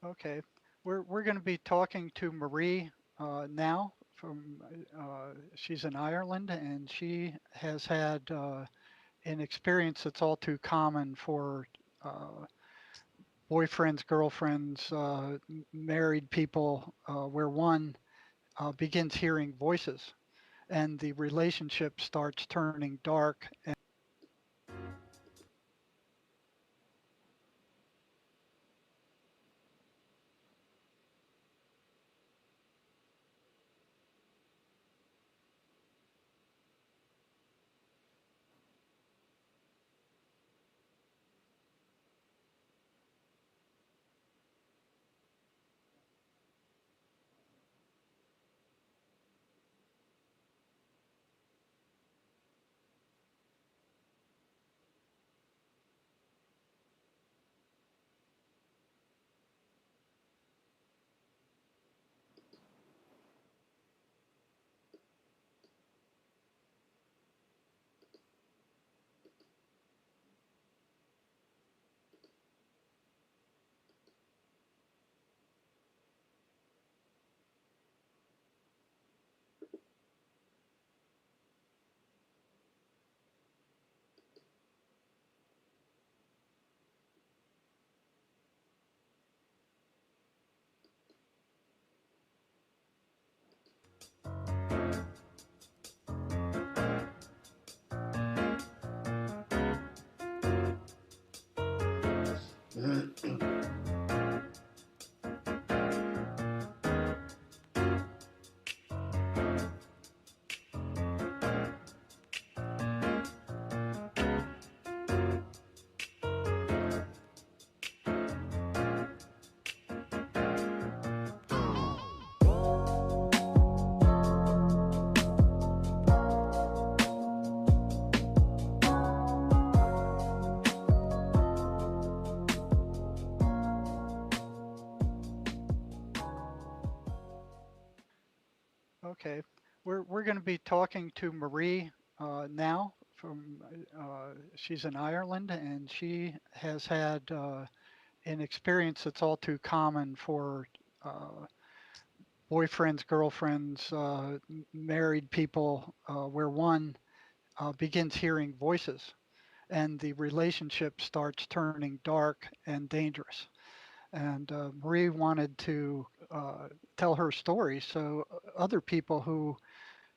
Okay, we're going to be talking to Marie now. She's in Ireland, and she has had an experience that's all too common for boyfriends, girlfriends, married people, where one begins hearing voices, and the relationship starts turning dark. Okay, we're going to be talking to Marie now. She's in Ireland, and she has had an experience that's all too common for boyfriends, girlfriends, married people, where one begins hearing voices, and the relationship starts turning dark and dangerous. And Marie wanted to tell her story so other people who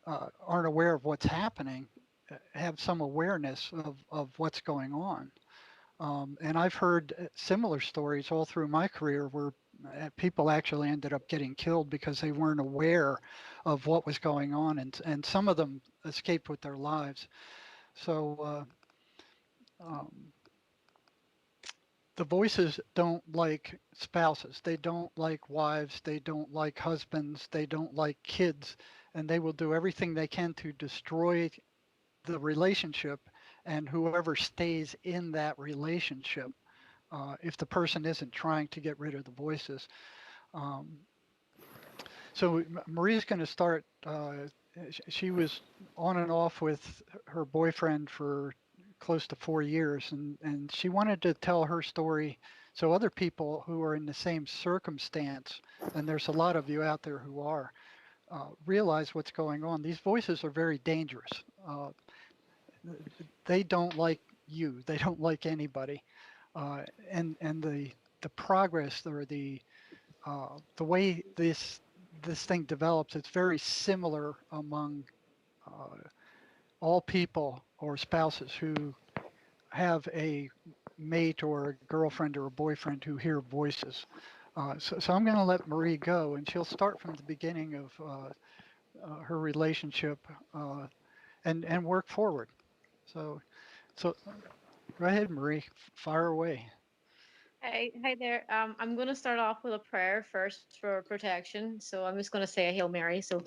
aren't aware of what's happening have some awareness of what's going on. And I've heard similar stories all through my career where people actually ended up getting killed because they weren't aware of what was going on, and some of them escaped with their lives. So um, the voices don't like spouses, they don't like wives, they don't like husbands, they don't like kids, and they will do everything they can to destroy the relationship and whoever stays in that relationship, if the person isn't trying to get rid of the voices. Um, so Marie's going to start. She was on and off with her boyfriend for close to 4 years, and she wanted to tell her story so other people who are in the same circumstance, and there's a lot of you out there who are, realize what's going on. These voices are very dangerous. They don't like you. They don't like anybody. And the progress or the way this thing develops, it's very similar among uh, all people or spouses who have a mate or a girlfriend or a boyfriend who hear voices. So I'm going to let Marie go, and she'll start from the beginning of her relationship and work forward. So so go ahead, Marie, fire away. Hi there. I'm going to start off with a prayer first for protection. So I'm just going to say a Hail Mary. So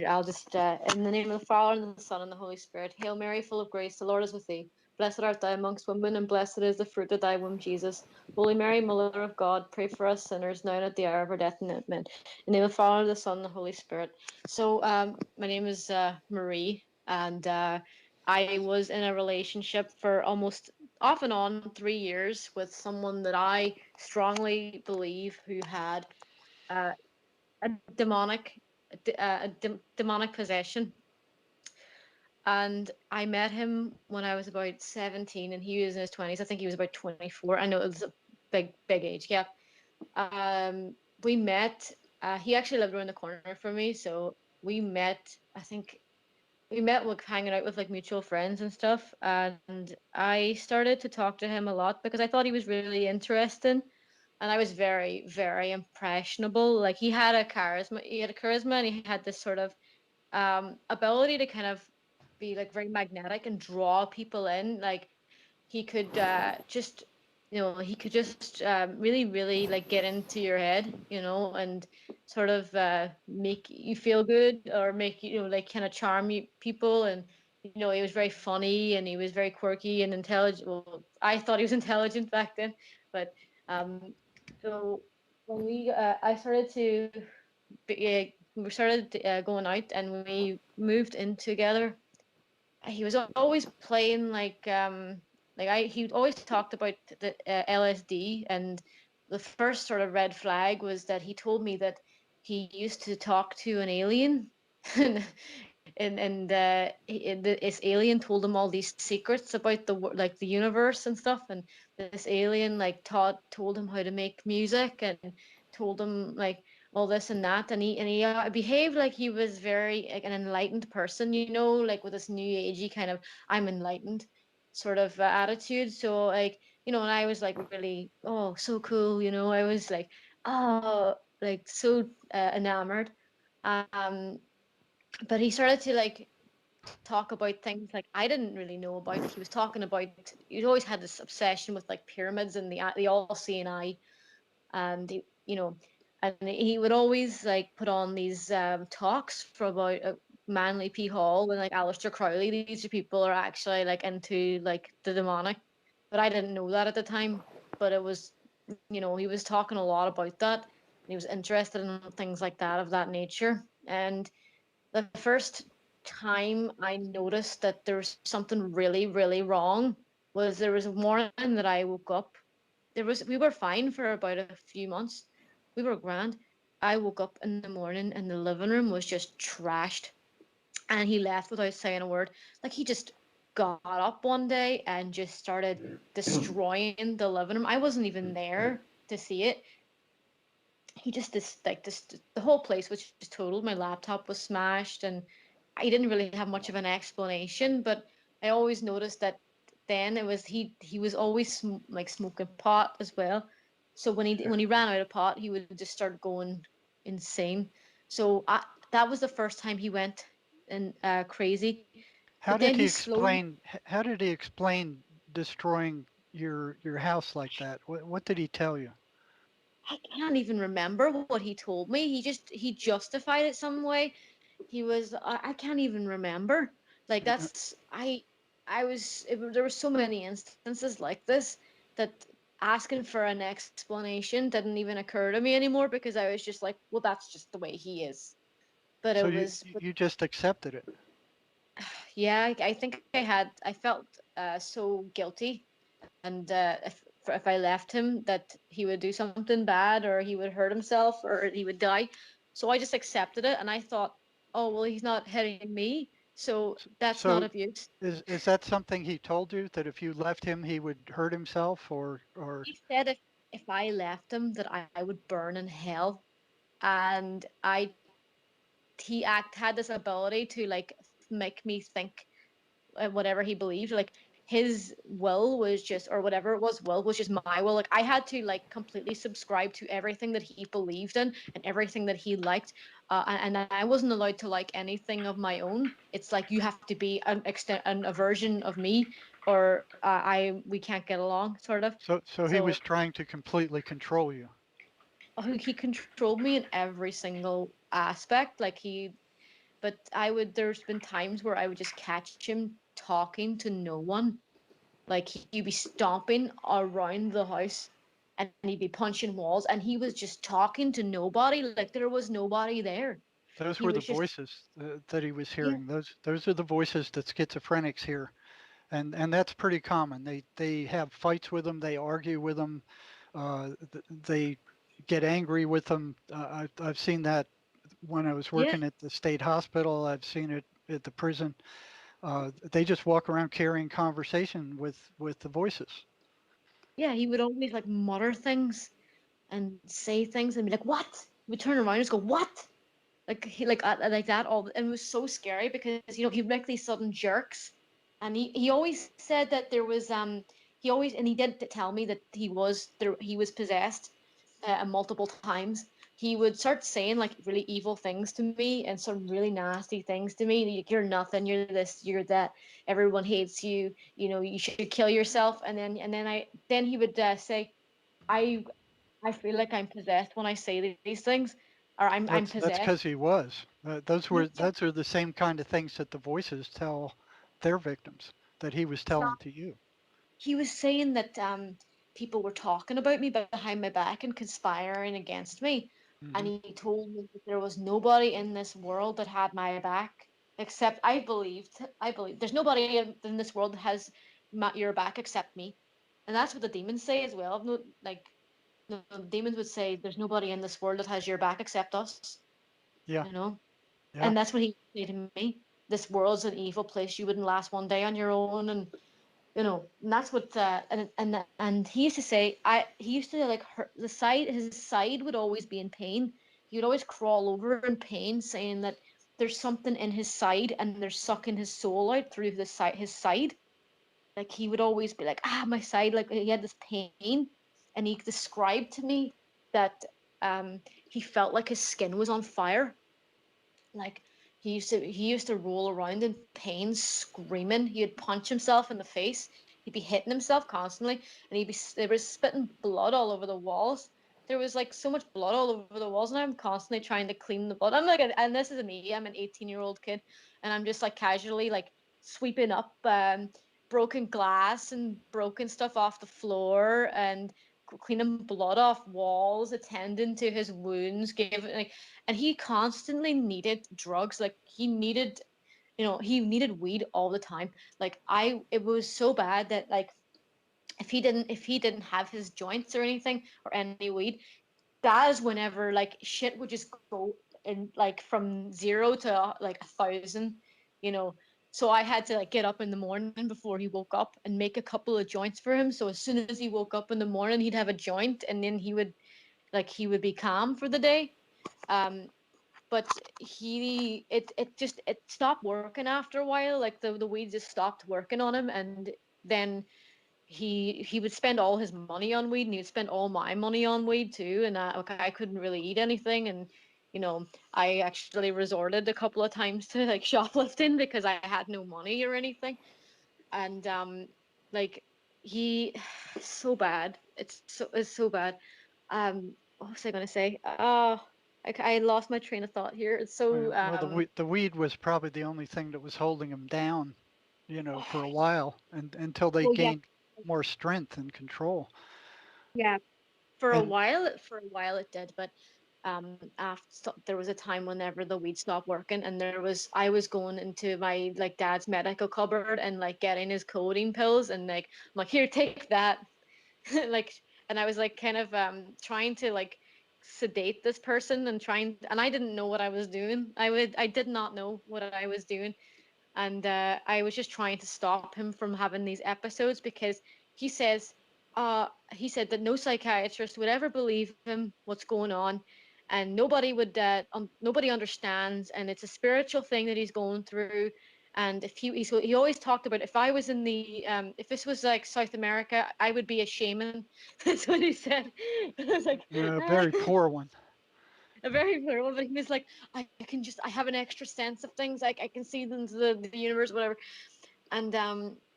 I'll just, in the name of the Father, and the Son, and the Holy Spirit. Hail Mary, full of grace, the Lord is with thee. Blessed art thou amongst women, and blessed is the fruit of thy womb, Jesus. Holy Mary, Mother of God, pray for us sinners, now and at the hour of our death. Amen. In the name of the Father, the Son, and the Holy Spirit. So, my name is Marie, and I was in a relationship for almost off and on 3 years with someone that I strongly believe who had uh, a demonic possession. And I met him when I was about 17 and he was in his 20s. I think he was about 24. I know it was a big age gap. We met, he actually lived around the corner from me. So we met, I think we met like hanging out with like mutual friends and stuff. And I started to talk to him a lot because I thought he was really interesting. And I was very impressionable. Like he had a charisma and he had this sort of ability to kind of be like very magnetic and draw people in. Like he could just he could just really like get into your head, and sort of make you feel good or make like kind of charm people. And he was very funny and he was very quirky and intelligent. Well, I thought he was intelligent back then. But so when I started to we started going out and we moved in together. He was always playing like he always talked about the LSD. And the first sort of red flag was that he told me that he used to talk to an alien. and this alien told him all these secrets about like the universe and stuff. And this alien like told him how to make music and told him like all this and that. And he behaved like he was very like an enlightened person, like with this new agey kind of I'm enlightened sort of attitude. So like and I was like really, oh, so cool. I was like, oh, like so enamored. um but he started to like talk about things like I didn't really know about. He was talking about he always had this obsession with like pyramids and the all-seeing eye. And and he would always like put on these talks for about Manly P Hall and like Aleister Crowley. These people are actually like into like the demonic, but I didn't know that at the time. But it was he was talking a lot about that. And he was interested in things like that of that nature. And the first time I noticed that there was something really wrong was there was a morning that I woke up. We were fine for about a few months. We were grand. I woke up in the morning and the living room was just trashed. And he left without saying a word. Like he just got up one day and just started destroying the living room. I wasn't even there to see it. He just this the whole place was just totaled. My laptop was smashed, and I didn't really have much of an explanation. But I always noticed that then it was he was always like smoking pot as well. So Yeah. when he ran out of pot, he would just start going insane. So that was the first time he went and crazy. But then he slowly, How did he explain destroying your house like that? What did he tell you? I can't even remember what he told me. He justified it some way. I can't even remember. Like Uh, that's there were so many instances like this that asking for an explanation didn't even occur to me anymore, because I was just like, well, that's just the way he is. But So it was, you just accepted it. yeah, I think I felt so guilty. And if I left him, that he would do something bad or he would hurt himself or he would die. So I just accepted it, and I thought, oh well, he's not hitting me, so that's not So abuse. is that something he told you that if you left him he would hurt himself or He said if I left him, that I would burn in hell. And had this ability to like make me think whatever he believed. Like his will was just, or whatever it was, will was just my will. Like I had to like completely subscribe to everything that he believed in and everything that he liked. And I wasn't allowed to like anything of my own. It's like you have to be a version of me, or I we can't get along, sort of. So he So was trying to completely control you. he controlled me in every single aspect. Like he, but I would. There's been times where I would just catch him talking to no one. Like he'd be stomping around the house and he'd be punching walls and he was just talking to nobody. Like there was nobody there. Those He were was the just, voices that he was yeah, hearing. Those are the voices that schizophrenics hear, and that's pretty common. They have fights with them. They argue with them. They get angry with them. I've seen that when I was yeah, working at the state hospital. I've seen it at the prison. They just walk around carrying conversation with the voices. yeah. He would always like mutter things and say things and be like, "What?" He would turn around and just go, "What?" Like he like that all, and it was so scary because he'd make these sudden jerks, and he always said that there was he always, and he did tell me that he was possessed multiple times. He would start saying like really evil things to me and some really nasty things to me. Like, you're nothing. You're this. You're that. Everyone hates you. You know, you should kill yourself. And then he would say, I I feel like I'm possessed when I say these things, or I'm That's possessed. because he was. Yeah, Those are the same kind of things that the voices tell their victims that he was telling to you. he was saying that people were talking about me behind my back and conspiring against me, and Hmm. he told me that there was nobody in this world that had my back except I believed there's nobody in this world that has your back except me, and that's what the demons say as well. No, like no, the demons would say there's nobody in this world that has your back except us, Yeah, you know, and yeah. that's what he said to me. This world's an evil place. You wouldn't last one day on your own, and and that's what and he used to say he used to like hurt his side would always be in pain. He would always crawl over in pain, saying that there's something in his side and they're sucking his soul out through his side. Like he would always be like, ah, my side, like he had this pain, and he described to me that he felt like his skin was on fire. Like he used to roll around in pain, screaming. He'd punch himself in the face. He'd be hitting himself constantly, and there was spitting blood all over the walls. There was like so much blood all over the walls, and I'm constantly trying to clean the blood. And this is me. I'm an 18-year-old kid, and I'm just like casually like sweeping up broken glass and broken stuff off the floor and cleaning blood off walls, attending to his wounds, giving like, and he constantly needed drugs. Like he needed weed all the time. Like it was so bad that like if he didn't have his joints or anything or any weed, that is whenever like shit would just go in like from zero to like 1,000, you know. So I had to like get up in the morning before he woke up and make a couple of joints for him. So as soon as he woke up in the morning, he'd have a joint, and then he would be calm for the day. Um, but it stopped working after a while. Like the weed just stopped working on him, and then he would spend all his money on weed, and he'd spend all my money on weed too. And I couldn't really eat anything, and I actually resorted a couple of times to like shoplifting because I had no money or anything. And like he so bad. It's so bad. What was I gonna say? I lost my train of thought here. It's so Well, the weed was probably the only thing that was holding him down, for a while, and until they well, yeah, gained more strength and control. yeah. For a And while, it did, but after there was a time whenever the weed stopped working, and I was going into my like dad's medical cupboard and like getting his codeine pills, and like I'm like, here, take that. Like, and I was like kind of trying to like sedate this person and I didn't know what I was doing. I did not know what I was doing, and I was just trying to stop him from having these episodes because he says, he said that no psychiatrist would ever believe him what's going on, and nobody understands, and it's a spiritual thing that he's going through. And he always talked about if I was in the if this was like South America, I would be a shaman. That's what he said. I was like, a ah. very poor one. A very clear one, but he was like, I have an extra sense of things. Like I can see into the universe, whatever. And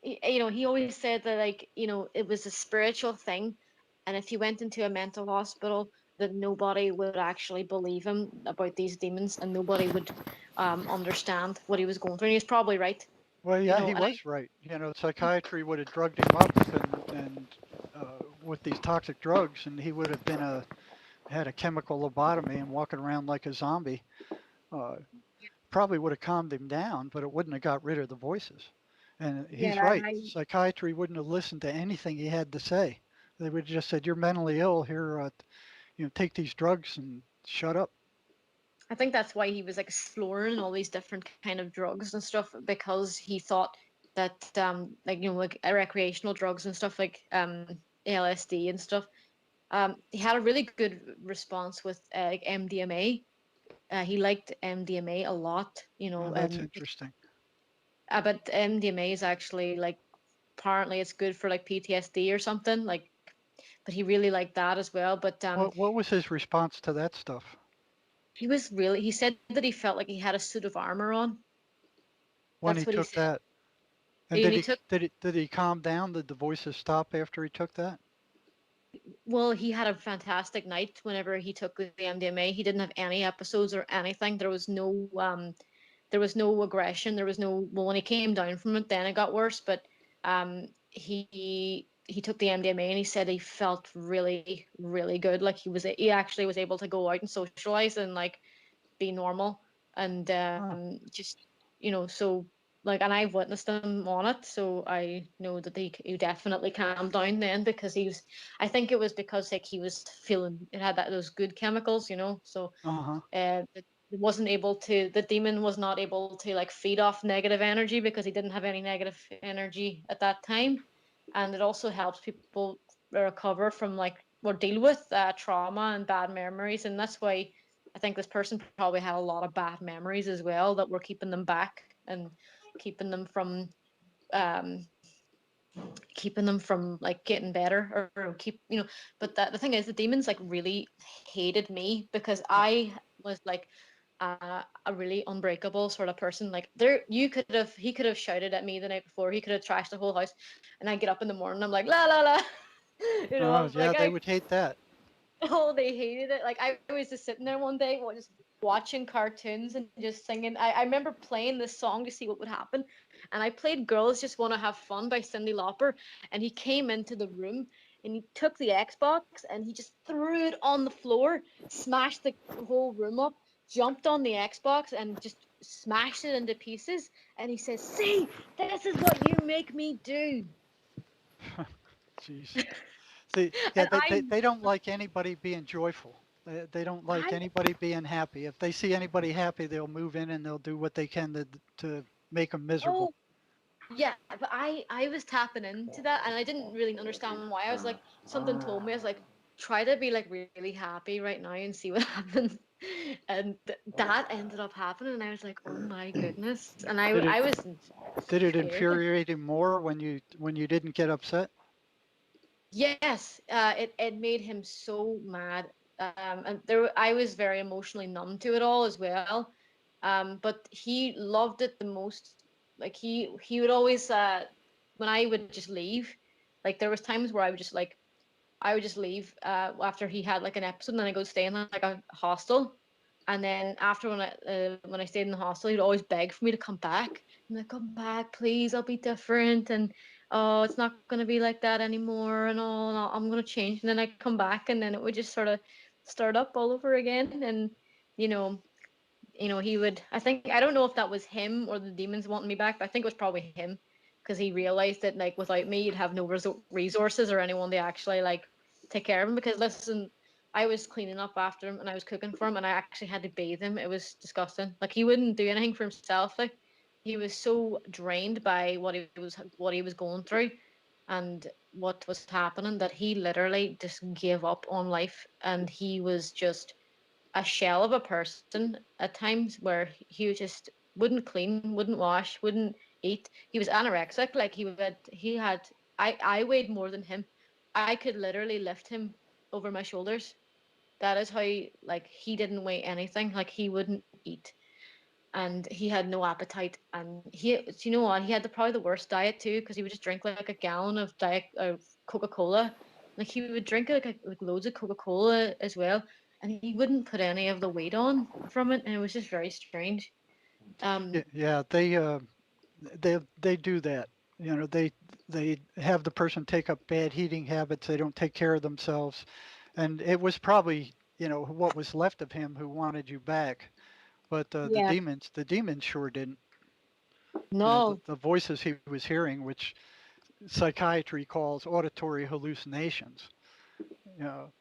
he always said that, like, it was a spiritual thing, and if he went into a mental hospital, that nobody would actually believe him about these demons, and nobody would understand what he was going through. And he's probably right, Well, yeah, he and I was right. Psychiatry would have drugged him up with these toxic drugs, and he would have been a had a chemical lobotomy and walking around like a zombie. Uh, Probably would have calmed him down, but it wouldn't have got rid of the voices. And he's yeah, right. Psychiatry wouldn't have listened to anything he had to say. They would have just said, "You're mentally ill. Here, take these drugs and shut up." I think that's why he was like exploring all these different kind of drugs and stuff, because he thought that like like recreational drugs and stuff like LSD and stuff. He had a really good response with like MDMA. He liked MDMA a lot, Oh, that's interesting. but MDMA is actually like, apparently it's good for like PTSD or something like, but he really liked that as well. But What was his response to that stuff he said that he felt like he had a suit of armor on. when he That's what he took said. that? And And he took did he calm down? Did the voices stop after he took that? Well, he had a fantastic night whenever he took the MDMA. He didn't have any episodes or anything. There was no aggression. There was no Well, when he came down from it, then it got worse. But he took the MDMA and he said he felt really, really good. Like he actually was able to go out and socialize and like be normal, and Huh. just so, like, and I've witnessed him on it, so I know that he definitely calmed down then, because I think it was because like he was feeling it had those good chemicals, so Uh-huh. it wasn't able to the demon was not able to like feed off negative energy, because he didn't have any negative energy at that time. And it also helps people recover from like or deal with trauma and bad memories, and that's why I think this person probably had a lot of bad memories as well that were keeping them back and keeping them from um like getting better, or keep but the thing is, the demons like really hated me because I was like a really unbreakable sort of person. Like, he could have shouted at me the night before, he could have trashed the whole house, and I get up in the morning, I'm like la la la. Oh, Like, yeah, they would hate that. oh, they hated it. Like, I was just sitting there one day, just watching cartoons and just singing. I remember playing this song to see what would happen, and I played "Girls Just Want to Have Fun" by Cyndi Lauper, and he came into the room and he took the Xbox and he just threw it on the floor, smashed the whole room up, jumped on the Xbox and just smashed it into pieces. And he says, "See, this is what you make me do." Jeez. See, yeah, And I, they don't like anybody being joyful. They don't like I, anybody being happy. If they see anybody happy, they'll move in and they'll do what they can to make them miserable. oh, yeah, but I was tapping into that and I didn't really understand why. I was like, something told me, I was like, try to be like really happy right now and see what happens. And that ended up happening, and I was like, oh my goodness. And Did I it was did it scared. Like, infuriate him more when you didn't get upset? yes, it made him so mad. And I was very emotionally numb to it all as well. But he loved it the most. Like, he would always when I would just leave, like there was times where I would just leave after he had like an episode, and then I go stay in like a hostel. And then after, when I stayed in the hostel, he'd always beg for me to come back. I'm like, come back, please. I'll be different, and oh, it's not gonna be like that anymore, and all. And I'm gonna change. And then I come back, and then it would just sort of start up all over again. And you know, he would. I think, I don't know if that was him or the demons wanting me back, but I think it was probably him, because he realized that like without me, you'd have no resources or anyone to actually like take care of him. Because listen, I was cleaning up after him and I was cooking for him, and I actually had to bathe him. It was disgusting. Like, he wouldn't do anything for himself. Like, he was so drained by what he was going through and what was happening, that he literally just gave up on life, and he was just a shell of a person at times, where he just wouldn't clean, wouldn't wash, wouldn't eat. He was anorexic. Like, I weighed more than him. I could literally lift him over my shoulders. That is how, like, he didn't weigh anything. Like, he wouldn't eat. and he had no appetite. And you know what? He had probably the worst diet too, because he would just drink like a gallon of diet of Coca Cola. Like he would drink like loads of Coca Cola as well, and he wouldn't put any of the weight on from it, and it was just very strange. Yeah, Um, yeah, they do that. You know, they have the person take up bad eating habits. They don't take care of themselves, and it was probably what was left of him who wanted you back. But yeah, the demons sure didn't. no, The voices he was hearing, which psychiatry calls auditory hallucinations. You know,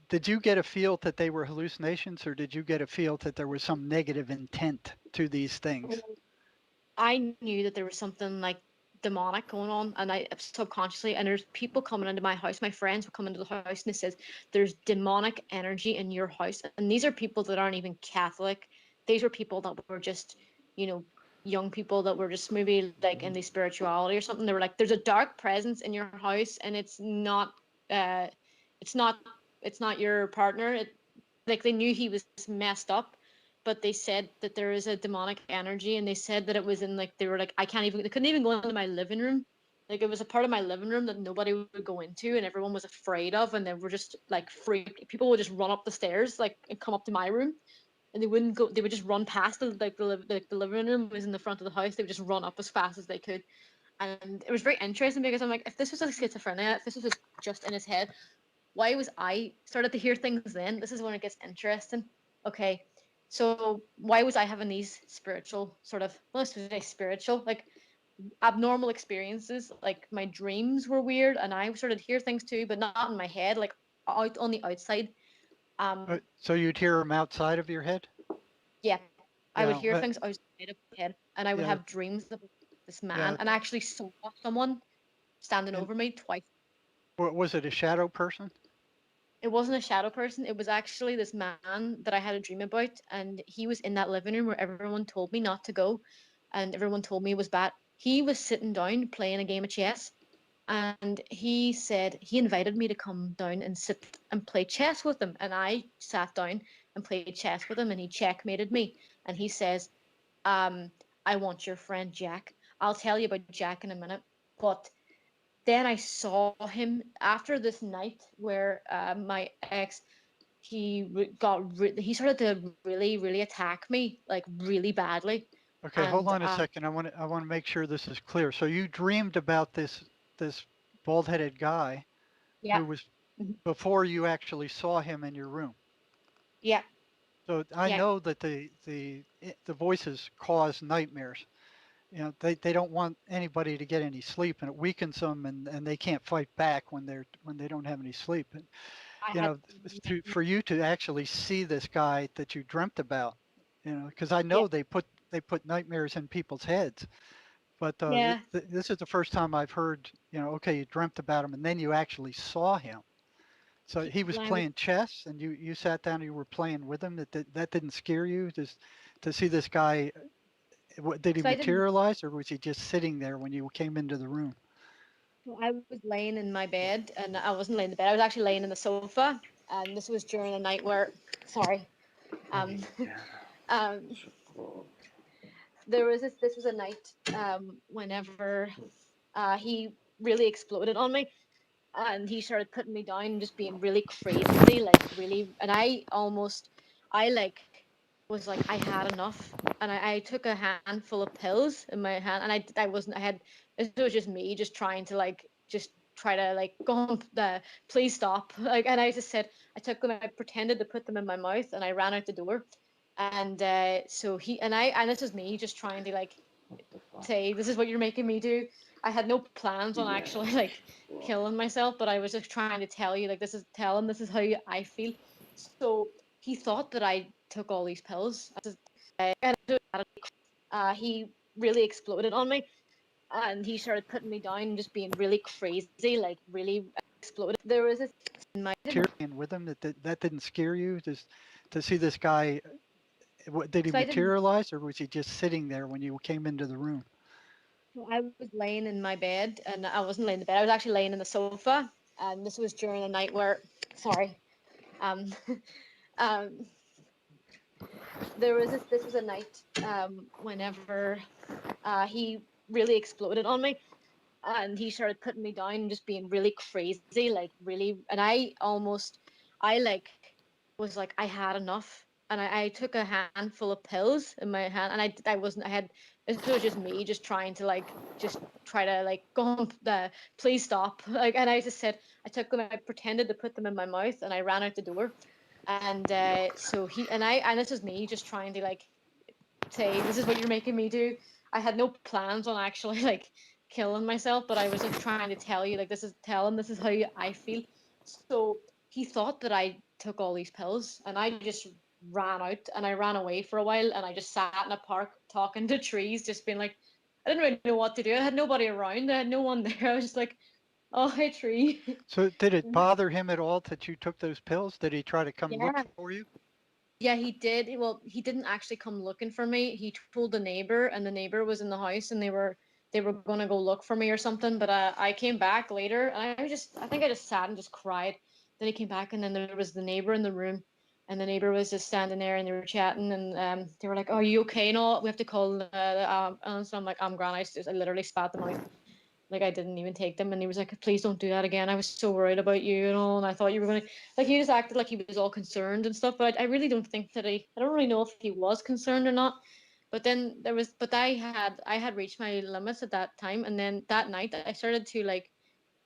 did you get a feel that they were hallucinations, or did you get a feel that there was some negative intent to these things? I knew that there was something like demonic going on, and I subconsciously, and there's people coming into my house. My friends would come into the house, and it says there's demonic energy in your house, and these are people that aren't even Catholic. These were people that were just, you know, young people that were just maybe like in the spirituality or something. They were like, there's a dark presence in your house, and uh, it's not, it's not your partner. Like they knew he was messed up, but they said that there is a demonic energy, and they said that it was in like they were like, I can't even, they couldn't even go into my living room. Like it was a part of my living room that nobody would go into, and everyone was afraid of, and they were just like freaked. People would just run up the stairs like and come up to my room, and they wouldn't go. They would just run past the living room was in the front of the house. They would just run up as fast as they could, and it was very interesting because I'm like, if this was like schizophrenia, if this was just in his head, why was I started to hear things then? This is when it gets interesting. Okay, so why was I having these spiritual sort of, well, let's say spiritual, like abnormal experiences? Like my dreams were weird, and I started to hear things too, but not in my head, like out on the outside. So you'd hear them outside of your head? Yeah, I would Yeah, hear things outside of my head, and I would yeah, have dreams of this yeah. man, and I actually saw someone standing And over me twice. was it a shadow person? It wasn't a shadow person. It was actually this man that I had a dream about, and he was in that living room where everyone told me not to go, and everyone told me it was bad. He was sitting down playing a game of chess, and he said he invited me to come down and sit and play chess with him, and I sat down and played chess with him, and he checkmated me, and he says, um, "I want your friend Jack. I'll tell you about Jack in a minute, but." Then I saw him after this night where my ex he started to really attack me like really badly, Okay, hold and on a second. I want to make sure this is clear. So you dreamed about this bald-headed guy yeah, who was mhm, before you actually saw him in your room. yeah, So I yeah, know that the voices cause nightmares. They don't want anybody to get any sleep, and it weakens them, and they can't fight back when they don't have any sleep. And, I you had know, for you to actually see this guy that you dreamt about, because I yeah, know they put nightmares in people's heads, but yeah. this is the first time I've heard, okay, you dreamt about him and then you actually saw him. So he was When I was playing chess, and you sat down and you were playing with him. That didn't scare you, just to see this guy. Did he so I didn't materialize, or was he just sitting there when you came into the room? so I was laying in my bed, and I wasn't laying in the bed. I was actually laying in the sofa, and this was during a night where sorry, um, um, this was a night whenever he really exploded on me, and he started putting me down and just being really crazy, like really, and I like was like I had enough, and I took a handful of pills in my hand, and I wasn't I had it was just me just trying to like just try to like go on please stop, like, and I just said I took them, I pretended to put them in my mouth, and I ran out the door, and so and this is me just trying to like say this is what you're making me do. I had no plans on actually like killing myself, but I was just trying to tell you like tell him this is how I feel. So he thought that I took all these pills. And he really exploded on me, and he started putting me down and just being really crazy, like really exploded. There was this in my Playing with him, that didn't scare you, just to see this guy. Did he so I didn't. materialize, or was he just sitting there when you came into the room? So I was laying in my bed, and I wasn't laying in the bed. I was actually laying in the sofa, and this was during a night where sorry, um, um, This was a night whenever he really exploded on me, and he started putting me down and just being really crazy, like really. And I like was like I had enough, and I took a handful of pills in my hand, and I wasn't I had this was just me just trying to like just try to like go on please stop like, and I just said I took them, I pretended to put them in my mouth, and I ran out the door. And so he and this was me just trying to like say this is what you're making me do. I had no plans on actually like killing myself, but I was just trying to tell you like tell him this is how I feel. So he thought that I took all these pills, and I just ran out and I ran away for a while, and I just sat in a park talking to trees, just being like, I didn't really know what to do. I had nobody around. I had no one there. I was just like, oh, hey, tree. So did it bother him at all that you took those pills? Did he try to come look Yeah. for you? Yeah, he did. Well, he didn't actually come looking for me. He told the neighbor, and the neighbor was in the house, and they were gonna go look for me or something. But I came back later, and I think I just sat and just cried. Then he came back, and then there was the neighbor in the room, and the neighbor was just standing there, and they were chatting, and they were like, "Oh, are you okay? No, we have to call the ambulance." And I'm like, "I'm grand." I literally spat them out. Like I didn't even take them, and he was like, "Please don't do that again. I was so worried about you, and I thought you were gonna." Like he just acted like he was all concerned and stuff, but I really don't think that I don't really know if he was concerned or not. But then but I had reached my limits at that time, and then that night I started to like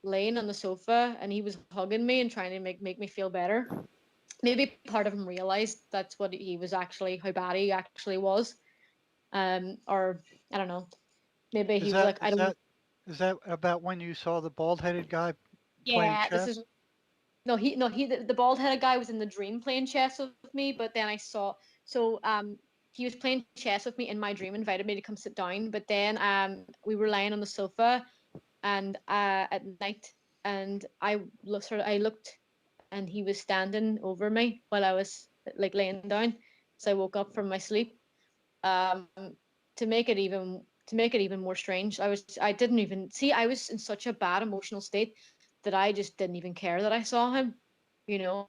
laying on the sofa, and he was hugging me and trying to make me feel better. Maybe part of him realized that's what he was actually, how bad he actually was. Or I don't know. Maybe Is he was that like, I is don't. that is that about when you saw the bald-headed guy playing Yeah, this chess? is no, the bald headed guy was in the dream playing chess with me, but then I saw so he was playing chess with me in my dream, invited me to come sit down, but then we were lying on the sofa and at night, and I looked, and he was standing over me while I was like laying down. So I woke up from my sleep. Um to make it even more strange, I didn't even see, I was in such a bad emotional state that I just didn't even care that I saw him. You know,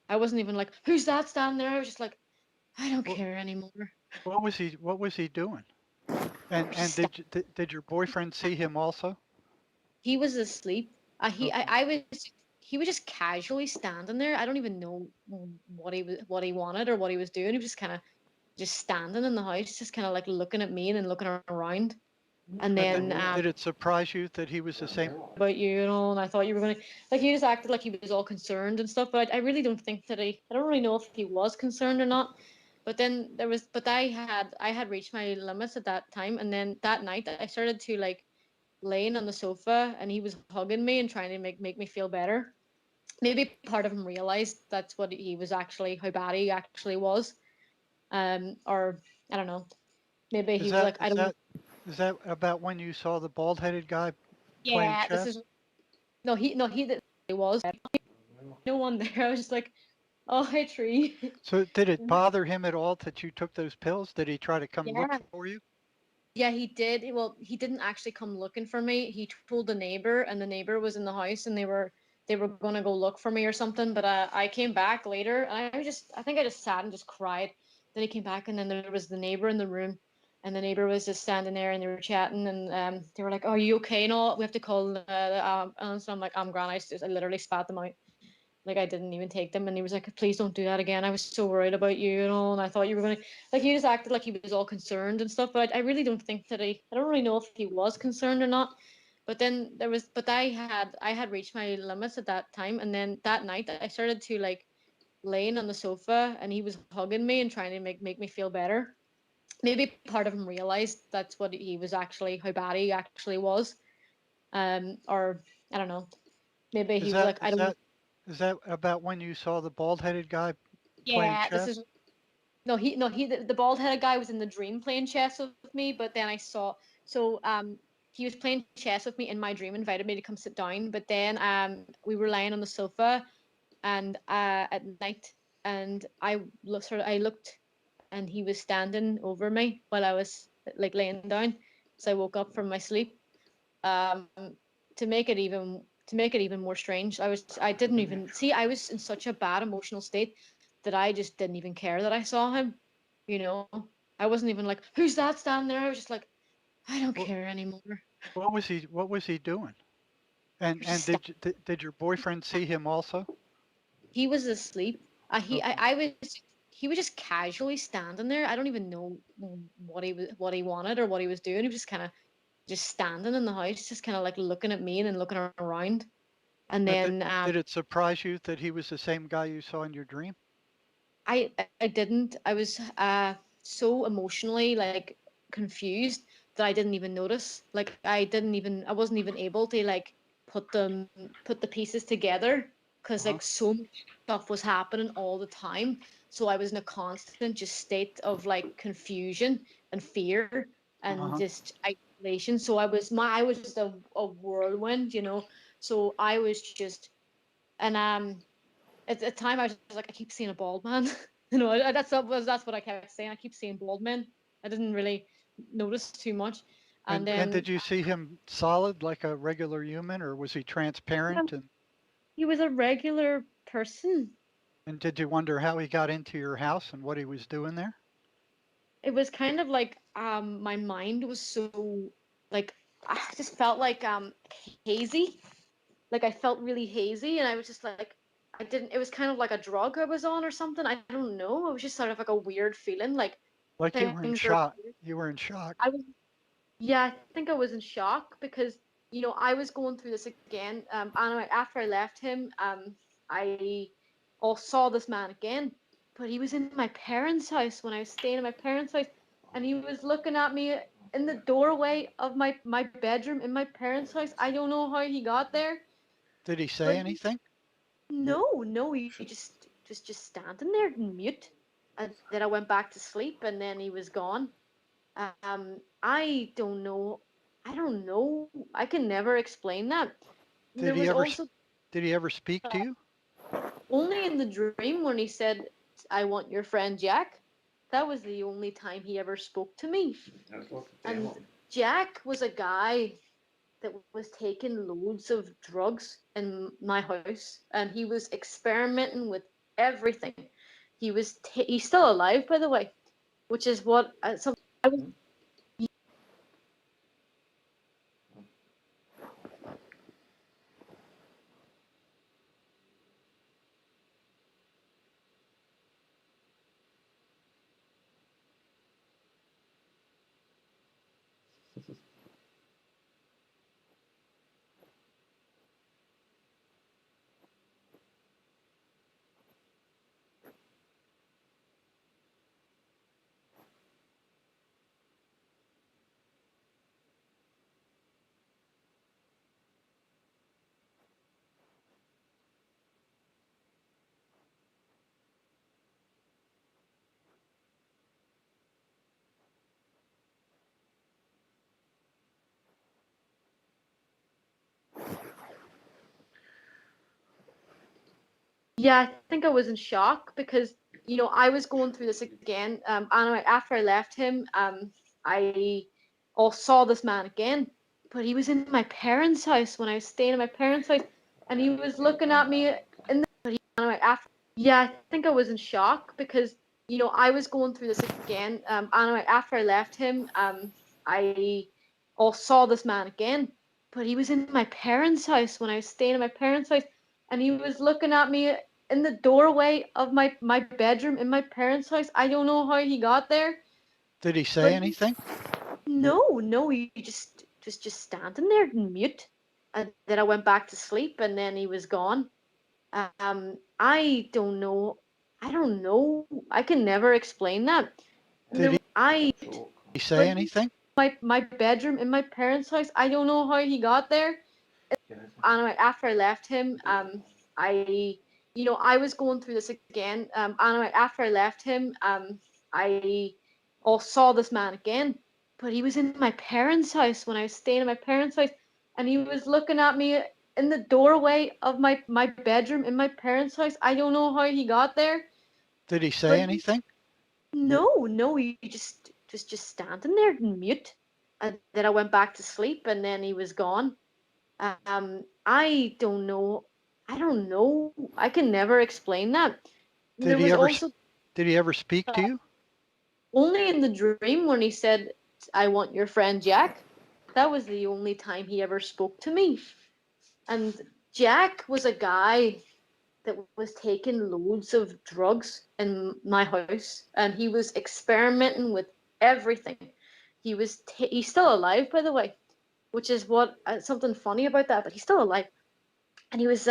I wasn't even like, who's that standing there? I was just like, I don't What care anymore. what was he doing? And He was and just did your boyfriend see him also? he was asleep. Okay. He was just casually standing there. I don't even know what he wanted or what he was doing. He was just kind of just standing in the house, just kind of like looking at me and then looking around. And Did, then did it surprise you that he was the same? about you, and I thought you were gonna like he just acted like he was all concerned and stuff, but I really don't think that I don't really know if he was concerned or not. But then but I had reached my limits at that time, and then that night I started to like laying on the sofa, and he was hugging me and trying to make me feel better. Maybe part of him realized that's what he was actually, how bad he actually was. Or I don't know. Maybe Is he was that like, I is don't. that is that about when you saw the bald-headed guy playing Yeah, this chess? is he was no one there. I was just like, oh, hey, tree. So did it bother him at all that you took those pills? Did he try to come look Yeah. for you? Yeah, he did. Well, he didn't actually come looking for me. He told the neighbor, and the neighbor was in the house, and they were gonna go look for me or something. But I came back later, and I think I just sat and just cried. Then he came back, and then there was the neighbor in the room, and the neighbor was just standing there, and they were chatting, and they were like, "Oh, are you okay? No, we have to call the ambulance." And I'm like, "I'm grand." I literally spat them out. Like I didn't even take them, and he was like, "Please don't do that again. I was so worried about you, and I thought you were gonna." Like he just acted like he was all concerned and stuff, but I really don't think that I don't really know if he was concerned or not. But then but I had reached my limits at that time, and then that night I started to like laying on the sofa, and he was hugging me and trying to make me feel better. Maybe part of him realized that's what he was actually, how bad he actually was. Or I don't know. Maybe Is he was that like, I is don't. that is that about when you saw the bald-headed guy playing Yeah, this chess? is no, the bald headed guy was in the dream playing chess with me, but then I saw so he was playing chess with me in my dream, invited me to come sit down, but then we were lying on the sofa and at night, and I looked, and he was standing over me while I was like laying down. So I woke up from my sleep. Um to make it even more strange, I didn't even see, I was in such a bad emotional state that I just didn't even care that I saw him. you know. I wasn't even like, who's that standing there? I was just like, I don't What, care anymore. what was he doing? He And was just and standing. did your boyfriend see him also? He was asleep. Okay. I was. He was just casually standing there. I don't even know what he wanted or what he was doing. He was just kind of just standing in the house, just kind of like looking at me and then looking around. And Now, did, then did it surprise you that he was the same guy you saw in your dream? I didn't. I was so emotionally like confused that I didn't even notice. Like I wasn't even able to like put the pieces together because Uh-huh. like so much stuff was happening all the time. So I was in a constant just state of like confusion and fear and Uh-huh. just isolation. So I was just a whirlwind, you know. So I was just and at the time, I was just like, I keep seeing a bald man. You know, that's what I kept saying. I keep seeing bald men. I didn't really notice too much, and And then did you see him solid like a regular human, or was he transparent? he was a regular person. And did you wonder how he got into your house and what he was doing there? It was kind of like my mind was so like I just felt like hazy. Like I felt really hazy, and I was just like I didn't. It was kind of like a drug I was on or something. I don't know. It was just sort of like a weird feeling, like Like you were in things are. shock. You were in shock. I was Yeah, I think I was in shock because I was going through this again. Anyway, after I left him, I all saw this man again, but he was in my parents' house when I was staying in my parents' house, and he was looking at me in the doorway of my bedroom in my parents' house. I don't know how he got there, Did he say but anything? no, he just standing there in mute, and then I went back to sleep, and then he was gone. I don't know. I don't know. I can never explain that. And Did there he was ever also did he ever speak to you? only in the dream when he said, "I want your friend Jack." That was the only time he ever spoke to me. And Jack was a guy that was taking loads of drugs in my house, and he was experimenting with everything. He's still alive, by the way, which is what something I was. Yeah, I think I was in shock because I was going through this again. Anyway, after I left him, I all saw this man again, but he was in my parents' house when I was staying in my parents' house, and he was looking at me in the anyway after. Yeah, I think I was in shock because I was going through this again. Anyway, after I left him, I all saw this man again, but he was in my parents' house when I was staying in my parents' house, and he was looking at me in the doorway of my bedroom in my parents' house. I don't know how he got there, Did he but say anything? no, he just standing there in mute. And then I went back to sleep, and then he was gone. I don't know. I don't know. I can never explain that. And Did there, he I say like anything? my bedroom in my parents' house. I don't know how he got there. Anyway, after I left him, I I was going through this again. Anyway, after I left him, I all saw this man again, but he was in my parents' house when I was staying in my parents' house, and he was looking at me in the doorway of my bedroom in my parents' house. I don't know how he got there, Did he but say anything? no, he just standing there in mute. And then I went back to sleep, and then he was gone. I don't know. I don't know. I can never explain that. And Did there he was ever also did he ever speak to you? Only in the dream when he said, "I want your friend Jack." That was the only time he ever spoke to me. And Jack was a guy that was taking loads of drugs in my house, and he was experimenting with everything. He's still alive, by the way, which is what something funny about that. But he's still alive, and he was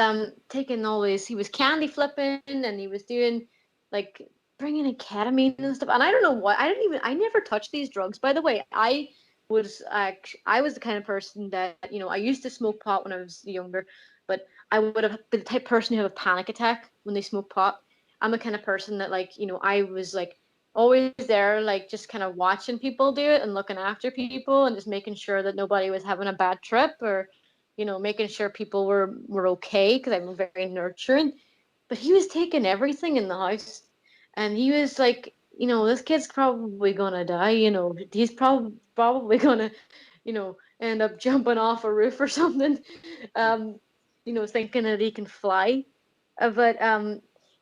taking all this. He was candy flipping, and he was doing like bringing in ketamine and stuff. And I don't know what. I never touched these drugs, by the way. I was the kind of person that, I used to smoke pot when I was younger, but I would have been the type of person who have a panic attack when they smoke pot. I'm the kind of person that, like, I was like always there, like just kind of watching people do it and looking after people and just making sure that nobody was having a bad trip, or making sure people were okay, because I'm very nurturing. But he was taking everything in the house, and he was like, this kid's probably gonna die. He's probably gonna, end up jumping off a roof or something. Um, thinking that he can fly. But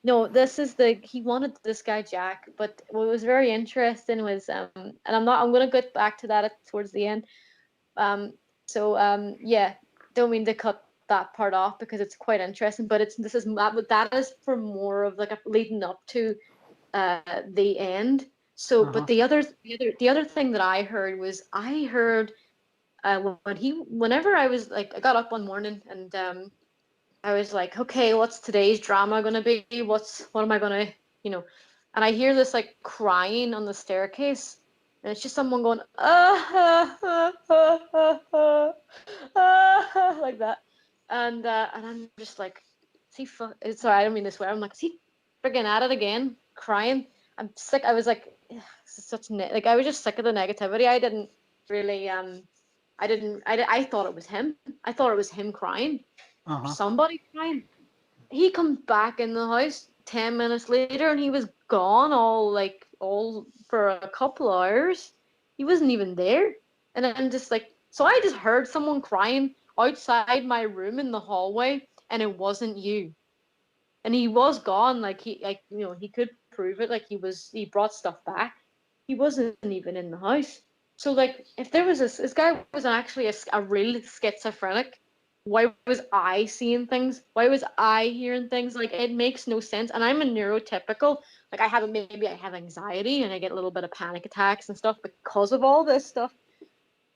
no, this is the he wanted this guy Jack. But what was very interesting was, and I'm gonna get back to that towards the end. Yeah, don't mean to cut that part off because it's quite interesting. But that is for more of like a leading up to the end. So, but Uh-huh. the other thing that I heard was, whenever I was like, I got up one morning, and I was like, okay, what's today's drama gonna be? What am I gonna, you know? And I hear this like crying on the staircase, and it's just someone going like that, and I'm just like, is he? Sorry, I don't mean to swear. I'm like, is he friggin' at it again, crying? I'm sick. I was like, "Ugh, this is like I was just sick of the negativity. I didn't really I didn't I thought it was him. I thought it was him crying, or Uh-huh. somebody crying. He comes back in the house 10 minutes later, and he was gone, all for a couple hours. He wasn't even there. And I'm just like, so I just heard someone crying outside my room in the hallway, and it wasn't you. And he was gone. He could prove it. He brought stuff back. He wasn't even in the house. So like, if there was this guy was actually a real schizophrenic, why was I seeing things? Why was I hearing things? Like, it makes no sense. And I'm a neurotypical. Like, maybe I have anxiety and I get a little bit of panic attacks and stuff because of all this stuff.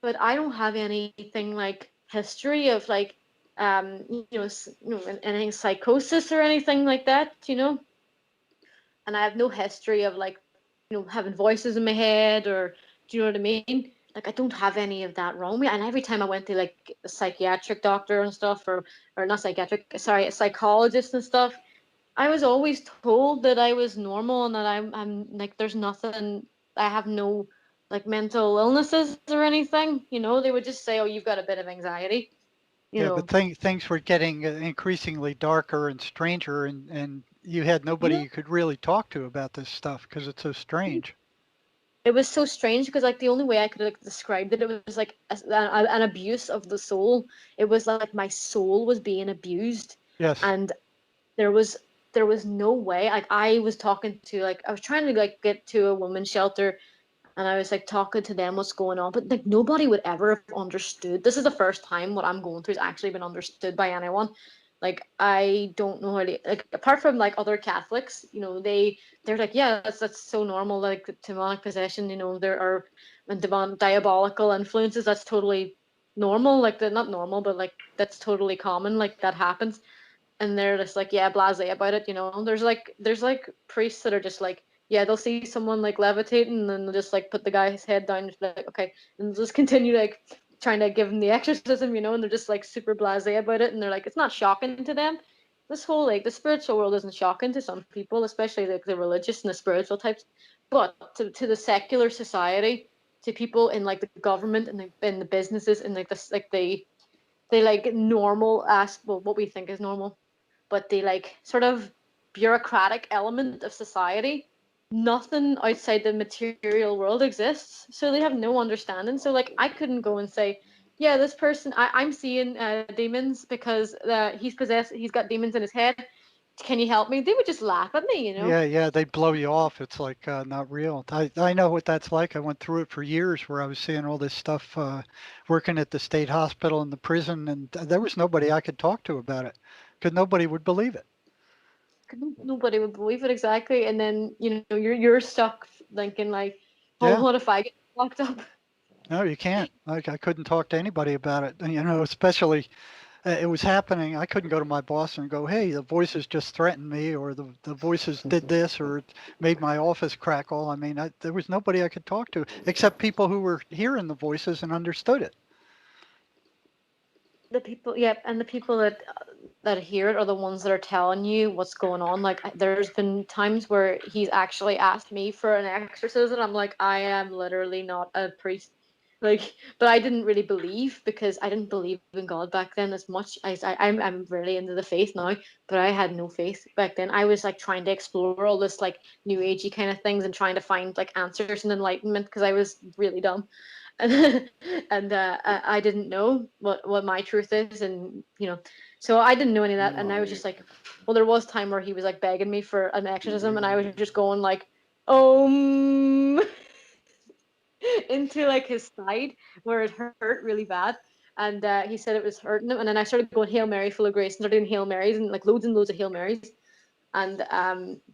But I don't have anything like history of like anything psychosis or anything like that. And I have no history of like, having voices in my head, or do you know what I mean? Like, I don't have any of that wrong with me. And every time I went to like a psychiatric doctor and stuff, or not psychiatric, sorry, a psychologist and stuff, I was always told that I was normal, and that I'm like, there's nothing, I have no like mental illnesses or anything. They would just say, oh, you've got a bit of anxiety. you Yeah, but know things were getting increasingly darker and stranger, and you had nobody yeah. you could really talk to about this stuff because it's so strange. It was so strange because, like, the only way I could like describe it was like an abuse of the soul. It was like my soul was being abused, Yes. and there was there was no way. Like, I was trying to like get to a women's shelter, and I was like talking to them what's going on, but like nobody would ever have understood. This is the first time what I'm going through has actually been understood by anyone. Like, I don't know how to, like, apart from like other Catholics, they're like, yeah, that's so normal, like demonic possession, there are and diabolical influences, that's totally normal, like they're not normal, but like that's totally common, like that happens. And they're just like, yeah, blasé about it. There's like priests that are just like, yeah, they'll see someone like levitating, and then they'll just like put the guy's head down and just be like, okay, and they'll just continue like trying to give him the exorcism, and they're just like super blasé about it, and they're like, it's not shocking to them. This whole like the spiritual world isn't shocking to some people, especially like the religious and the spiritual types, but to the secular society, to people in like the government and in the businesses and like this, like they like normal as well, what we think is normal, but the like sort of bureaucratic element of society, nothing outside the material world exists. So they have no understanding. So like, I couldn't go and say, yeah, this person, I'm seeing demons because he's possessed, he's got demons in his head. can you help me? They would just laugh at me, you know. Yeah, yeah, they blow you off. It's like not real. I know what that's like. I went through it for years where I was seeing all this stuff working at the state hospital and the prison, and there was nobody I could talk to about it because nobody would believe it. Nobody would believe it exactly, and then you're stuck thinking like, oh, Yeah, what if I get locked up? no, you can't. Like I couldn't talk to anybody about it. And, especially it was happening. I couldn't go to my boss and go, "Hey, the voices just threatened me," or the voices did this, or it made my office crackle. I mean, there was nobody I could talk to except people who were hearing the voices and understood it. The people, yeah, and the people that hear it are the ones that are telling you what's going on. Like there's been times where he's actually asked me for an exorcism. I'm like, I am literally not a priest. Like, but I didn't really believe because I didn't believe in God back then as much. I'm really into the faith now, but I had no faith back then. I was like trying to explore all this like new agey kind of things and trying to find like answers and enlightenment because I was really dumb. And and I didn't know what my truth is, and so I didn't know any of that, and I was just like, well, there was time where he was like begging me for an exorcism, and I was just going like, into like his side where it hurt really bad. And he said it was hurting him. And then I started going Hail Mary, full of grace, and started doing Hail Marys and loads of Hail Marys. And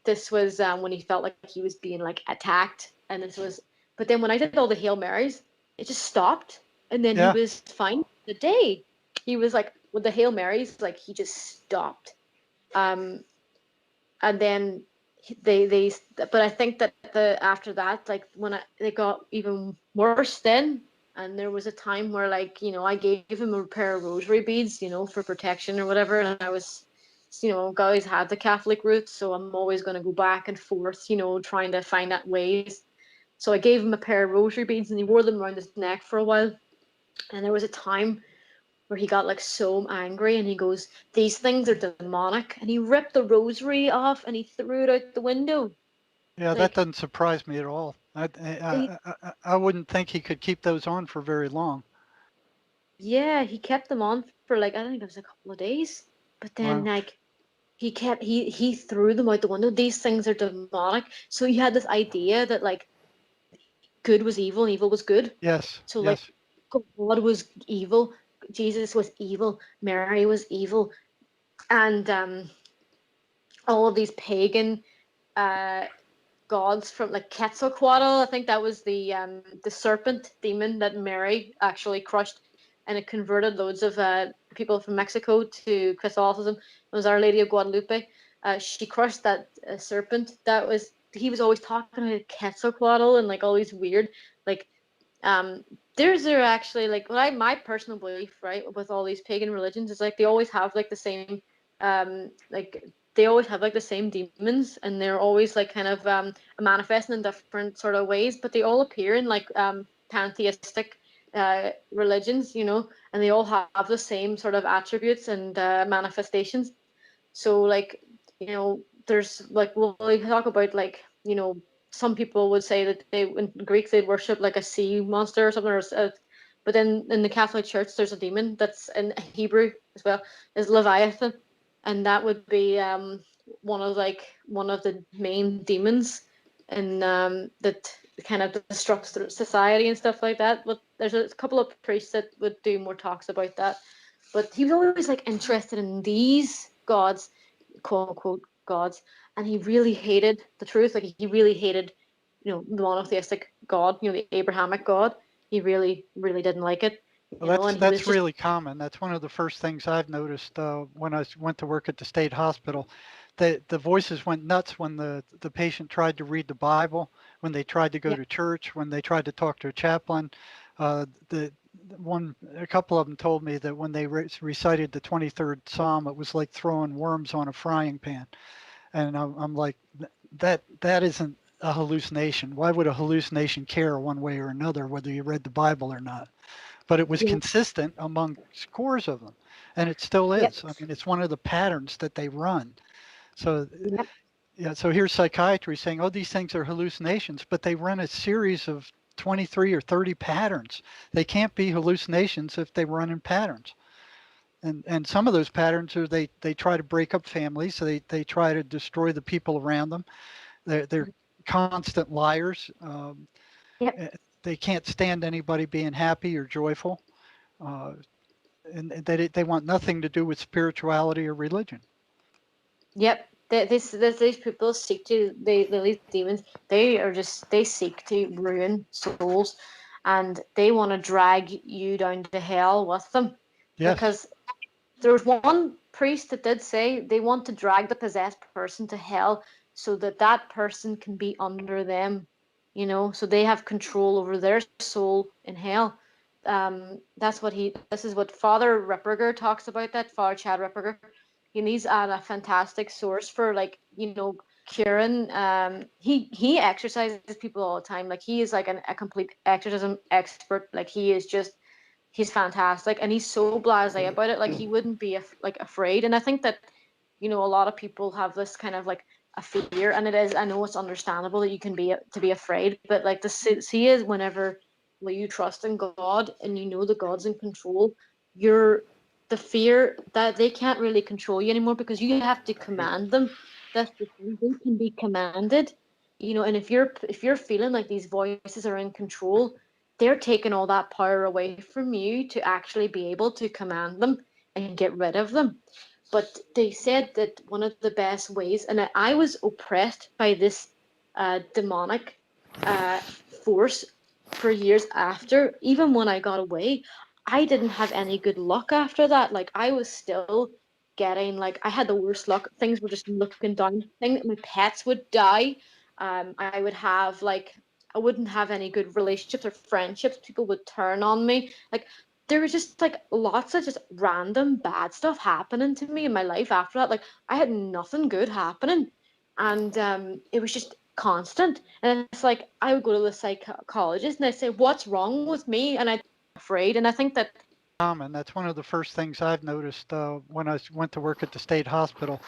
this was when he felt like he was being like attacked. And this was, but then when I did all the Hail Marys, it just stopped. And then he Yeah, was fine the day. He was like, with the Hail Marys, like he just stopped. Um, and then they but I think that after that, like when they got even worse then, and there was a time where like I gave him a pair of rosary beads, for protection or whatever, and I was, guys had the Catholic roots, so I'm always going to go back and forth, trying to find out ways. So I gave him a pair of rosary beads, and he wore them around his neck for a while. And there was a time where he got like so angry and he goes, "These things are demonic." And he ripped the rosary off and he threw it out the window. yeah, that Like, doesn't surprise me at all. he, I wouldn't think he could keep those on for very long. yeah, he kept them on for like, I think it was a couple of days. But then, Wow. like, he threw them out the window. These things are demonic. So you had this idea that like good was evil and evil was good. Yes, So like yes. God was evil, Jesus was evil, Mary was evil, and all of these pagan uh gods from like Quetzalcoatl. I think that was the serpent demon that Mary actually crushed, and it converted loads of people from Mexico to Catholicism. It was Our Lady of Guadalupe. She crushed that serpent. That was he was always talking about Quetzalcoatl and like all these weird like um there's are actually like what I my personal belief right with all these pagan religions is like they always have like the same like they always have like the same demons and they're always like kind of manifesting in different sort of ways, but they all appear in like pantheistic religions, and they all have the same sort of attributes and manifestations. So like, there's like we'll talk about like, some people would say that they in Greek they'd worship like a sea monster or something, but then in the Catholic Church there's a demon that's in Hebrew as well, is Leviathan, and that would be one of the main demons, and that kind of disrupts the society and stuff like that. But there's a couple of priests that would do more talks about that. But he was always like interested in these gods, quote unquote gods, and he really hated the truth. Like he really hated, the monotheistic God, the Abrahamic God. He really, really didn't like it, Well, and he was that's just really common. That's one of the first things I've noticed when went to work at the state hospital. The voices went nuts when the patient tried to read the Bible, when they tried to go yeah, to church, when they tried to talk to a chaplain. A couple of them told me that when they recited the 23rd Psalm, it was like throwing worms on a frying pan. And I'm like, that isn't a hallucination. Why would a hallucination care one way or another whether you read the Bible or not? But it was yeah, consistent among scores of them, and it still yeah, is. I mean, it's one of the patterns that they run. So, yeah. yeah, so here's psychiatry saying, oh, these things are hallucinations, but they run a series of 23 or 30 patterns. They can't be hallucinations if they run in patterns. And some of those patterns are they try to break up families, so they try to destroy the people around them. They're constant liars. Yep. Eh, they can't stand anybody being happy or joyful, uh, and they want nothing to do with spirituality or religion. Yep. These people seek to these demons. They are just they seek to ruin souls, and they want to drag you down to hell with them, Yes, because there was one priest that did say they want to drag the possessed person to hell so that that person can be under them, so they have control over their soul in hell. This is what Father Ripperger talks about, that Father Chad Ripperger. And he's at a fantastic source for, like, curing. He exercises people all the time. Like, he is like a complete exorcism expert. Like, he's fantastic, and he's so blasé about it. Like, he wouldn't be like afraid. And I think that a lot of people have this kind of like a fear, and it is, I know it's understandable that you can be to be afraid, but like the see is whenever you trust in God and you know that God's in control, you're the fear that they can't really control you anymore because you have to command them. That's the thing, they can be commanded. And if you're feeling like these voices are in control, they're taking all that power away from you to actually be able to command them and get rid of them. But they said that one of the best ways, and I was oppressed by this demonic uh, force for years after, even when I got away, I didn't have any good luck after that. Like, I was still getting, like, I had the worst luck. Things were just looking down. My pets would die. I would have like I wouldn't have any good relationships or friendships. People would turn on me. Like, there was just like lots of just random bad stuff happening to me in my life after that. Like, I had nothing good happening, and it was just constant. And it's like I would go to the psychologist and I'd say, "What's wrong with me?" And I'd be afraid. And I think that common. That's one of the first things I've noticed when went to work at the state hospital.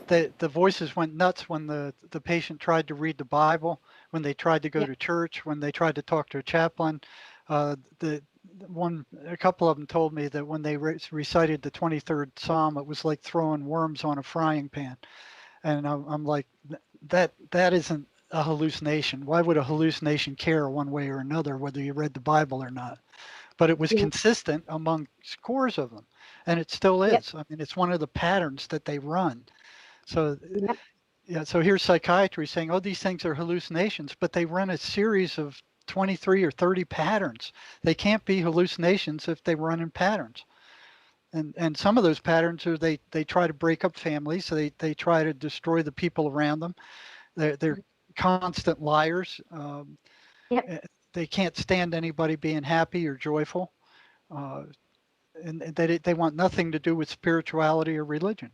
The voices went nuts when the patient tried to read the Bible, when they tried to go yeah, to church, when they tried to talk to a chaplain. A couple of them told me that when they recited the 23rd Psalm, it was like throwing worms on a frying pan. And I'm like, that isn't a hallucination. Why would a hallucination care one way or another whether you read the Bible or not? But it was yeah, consistent among scores of them, and it still yeah, is. I mean, it's one of the patterns that they run. So yeah, yeah, so here's psychiatry saying, oh, these things are hallucinations, but they run a series of 23 or 30 patterns. They can't be hallucinations if they run in patterns. And some of those patterns are they try to break up families, so they try to destroy the people around them. They're constant liars. yeah. Eh, they can't stand anybody being happy or joyful. Uh, and they want nothing to do with spirituality or religion.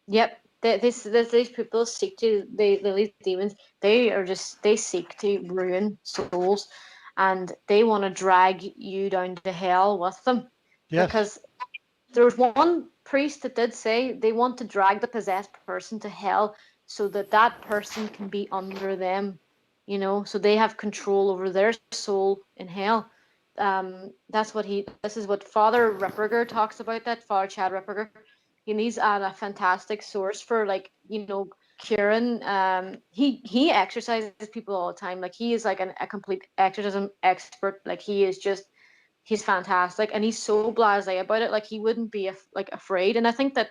Yep. These people seek to these demons. They seek to ruin souls, and they want to drag you down to hell with them, Yes, because there was one priest that did say they want to drag the possessed person to hell so that that person can be under them, so they have control over their soul in hell. This is what Father Ripperger talks about, that Father Chad Ripperger. And he's at a fantastic source for, like, curing. He exercises people all the time. Like, he is like a complete exorcism expert. Like, he's fantastic, and he's so blasé about it. Like, he wouldn't be like afraid. And I think that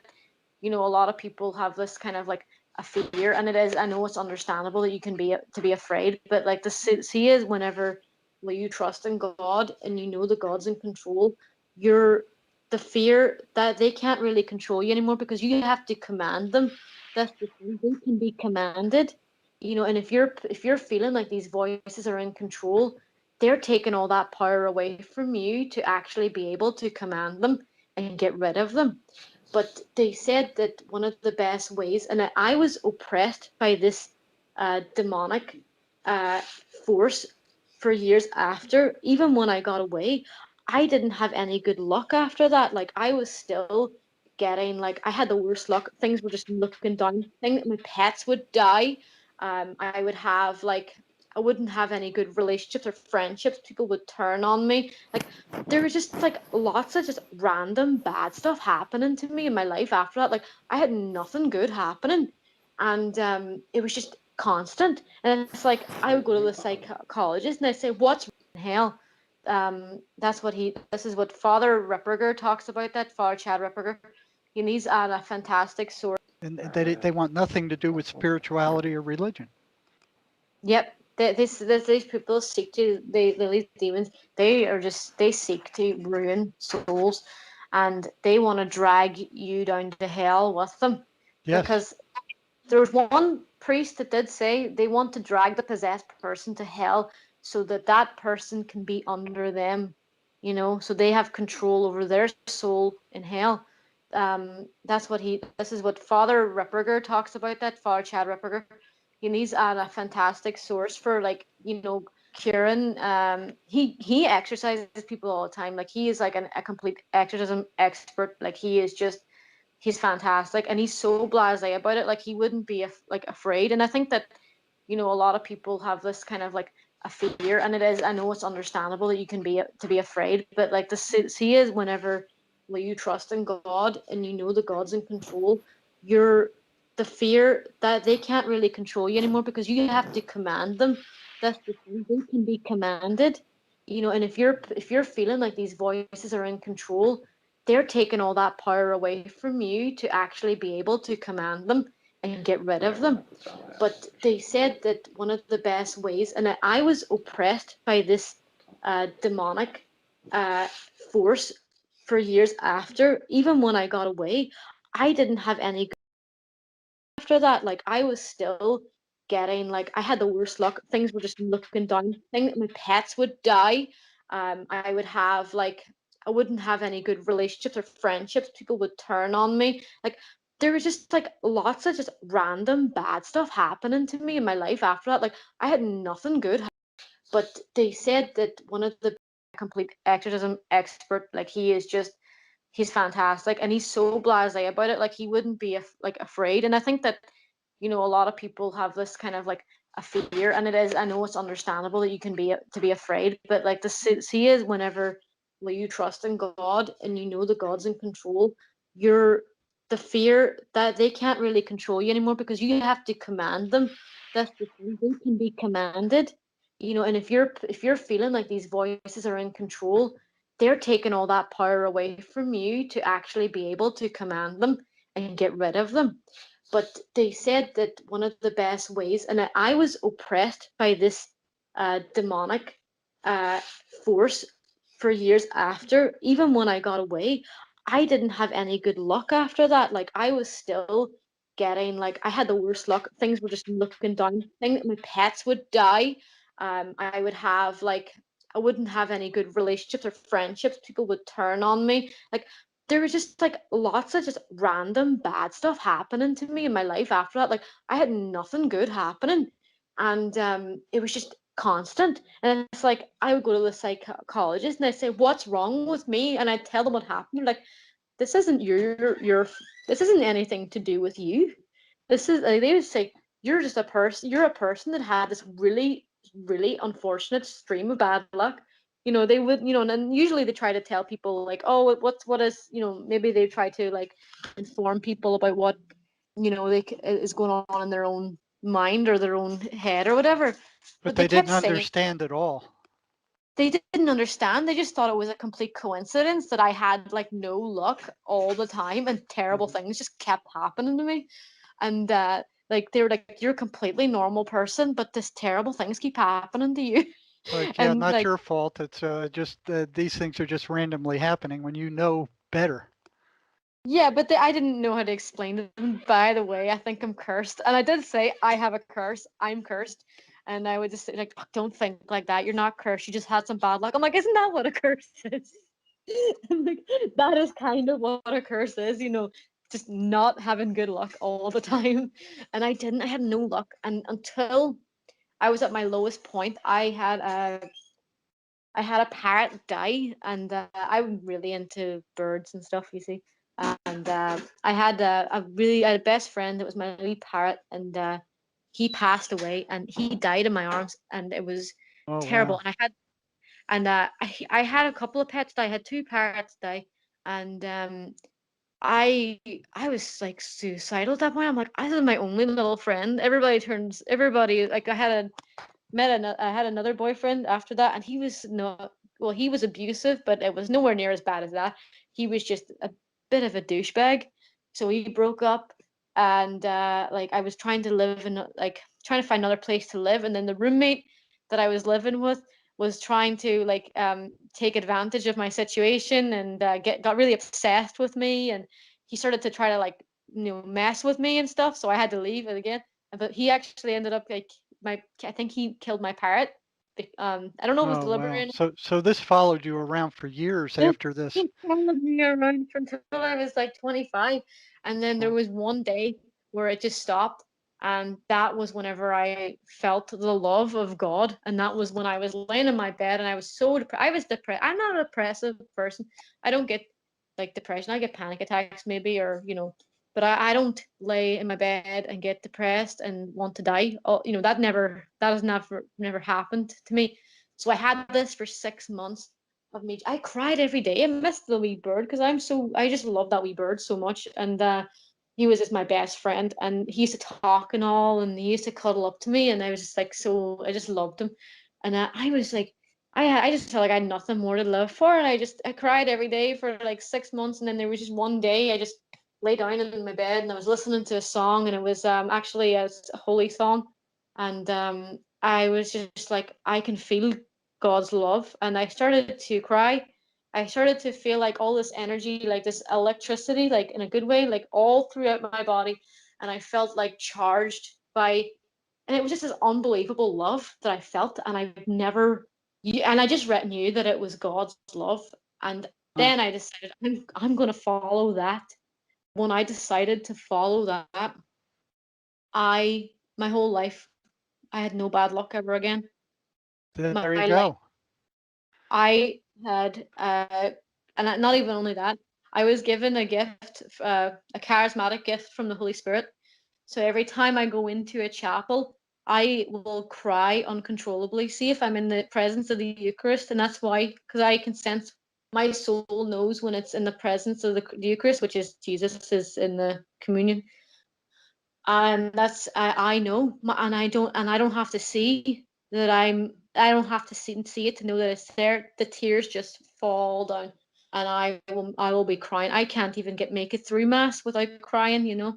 a lot of people have this kind of like a fear, and it is, I know it's understandable that you can be to be afraid, but like the see is whenever you trust in God and you know that God's in control, you're the fear that they can't really control you anymore because you have to command them. That's the thing, they can be commanded. And if you're feeling like these voices are in control, they're taking all that power away from you to actually be able to command them and get rid of them. But they said that one of the best ways, and I was oppressed by this demonic uh, force for years after, even when I got away, I didn't have any good luck after that. Like, I was still getting, like, I had the worst luck. Things were just looking down. My pets would die. I would have like I wouldn't have any good relationships or friendships. People would turn on me. Like there was just like lots of just random bad stuff happening to me in my life after that. Like I had nothing good happening, and it was just constant. And it's like I would go to the psychologist and I say, "What's in hell?" That's what he. This is what Father Ripperger talks about. That Father Chad Ripperger. He needs a fantastic source. And they want nothing to do with spirituality or religion. Yep. These people seek to these demons. They are just they seek to ruin souls, and they want to drag you down to hell with them, Yes. because there was one priest that did say they want to drag the possessed person to hell so that that person can be under them, so they have control over their soul in hell. That's what he. This is what Father Ripperger talks about. That Father Chad Ripperger. He needs a fantastic source for like curing. He exercises people all the time. Like he is like a complete exorcism expert. Like he is just he's fantastic and he's so blasé about it. Like he wouldn't be like afraid. And I think that a lot of people have this kind of like a fear, and it is, I know it's understandable that you can be to be afraid, but like the see is whenever you trust in God and you know that God's in control, you're the fear that they can't really control you anymore because you have to command them. That's the thing, they can be commanded. And if you're feeling like these voices are in control, they're taking all that power away from you to actually be able to command them and get rid of them. But they said that one of the best ways, and I was oppressed by this demonic uh, force for years after, even when I got away, I didn't have any after that. Like I was still getting like I had the worst luck. Things were just looking down. Things my pets would die. I would have like I wouldn't have any good relationships or friendships. People would turn on me. Like there was just like lots of just random bad stuff happening to me in my life after that. Like I had nothing good. But they said that one of the complete exorcism expert, like he is just he's fantastic and he's so blasé about it. Like he wouldn't be like afraid. And I think that a lot of people have this kind of like a fear, and it is, I know it's understandable that you can be to be afraid, but like the see is whenever you trust in God and you know that God's in control, you're the fear that they can't really control you anymore because you have to command them. That's the thing, they can be commanded. And if you're feeling like these voices are in control, they're taking all that power away from you to actually be able to command them and get rid of them. But they said that one of the best ways, and I was oppressed by this demonic uh, force for years after, even when I got away, I didn't have any good luck after that. Like I was still getting like I had the worst luck. Things were just looking down. Things my pets would die. I would have like I wouldn't have any good relationships or friendships. People would turn on me. Like there was just like lots of just random bad stuff happening to me in my life after that. Like I had nothing good happening, and it was just constant. And it's like I would go to the psychologist and I say, "What's wrong with me?" And I tell them what happened. Like this isn't your this isn't anything to do with you. This is they would say you're just a person. You're a person that had this really unfortunate stream of bad luck. They would, and usually they try to tell people like, oh, what is, maybe they try to like inform people about what, is going on in their own mind or their own head or whatever. But But they they kept didn't saying understand at all. they didn't understand. They just thought it was a complete coincidence that I had like no luck all the time and terrible Mhm. things just kept happening to me. And like they were like, you're a completely normal person, but this terrible things keep happening to you. It's like, yeah, And not like your fault. It's just these things are just randomly happening when you know better. yeah, but I didn't know how to explain it. And by the way, I think I'm cursed. And I did say I have a curse. I'm cursed. And I would just say like, don't think like that. You're not cursed. You just had some bad luck. I'm like, isn't that what a curse is? Like, that is kind of what a curse is, just not having good luck all the time. And I didn't. I had no luck, and until I was at my lowest point, I had a parrot die, and I'm really into birds and stuff, you see. And I had a best friend that was my wee parrot, and he passed away and he died in my arms, and it was Oh terrible. wow. And I had a couple of pets die. I had two parrots die, and I I was like suicidal at that point. I'm like, I was my only little friend. Everybody like I had another boyfriend after that, and he was not well, he was abusive, but it was nowhere near as bad as that. He was just a bit of a douchebag. So we broke up, and like I was trying to live in like trying to find another place to live, and then the roommate that I was living with was trying to like take advantage of my situation and got really obsessed with me, and he started to try to like mess with me and stuff. So I had to leave it again. But he actually ended up like I think he killed my parrot. I don't know if it was Oh deliberate wow. or not. So this followed you around for years It after this. he followed me around until I was like 25, and then there Oh, was one day where it just stopped, and that was whenever I felt the love of God, and that was when I was laying in my bed and I was so depressed. I was depressed. I'm not a depressive person. I don't get like depression. I get panic attacks maybe, or but I don't lay in my bed and get depressed and want to die. Oh, that has never happened to me. So I had this for 6 months of me. I cried every day. I missed the wee bird because I just love that wee bird so much. And he was just my best friend, and he used to talk and all, and he used to cuddle up to me, and I was just like I just loved him. And I was like, I just felt like I had nothing more to live for, and I cried every day for like 6 months, and then there was just one day I just lay down in my bed and I was listening to a song, and it was actually a holy song, and I was just like I can feel God's love, and I started to cry. I started to feel like all this energy, like this electricity, like in a good way, like all throughout my body, and I felt like charged by, and it was just this unbelievable love that I felt, and I just knew that it was God's love, and huh. then I decided I'm going to follow that. When I decided to follow that, my whole life I had no bad luck ever again. There you My life go. I had, not even only that, I was given a gift, a charismatic gift from the Holy Spirit. So every time I go into a chapel, I will cry uncontrollably. See if I'm in the presence of the Eucharist, and that's why, because I can sense my soul knows when it's in the presence of the Eucharist, which is Jesus is in the communion, and I know, and I don't have to see that I don't have to see it to know that it's there. The tears just fall down, and I will be crying. I can't even make it through mass without crying.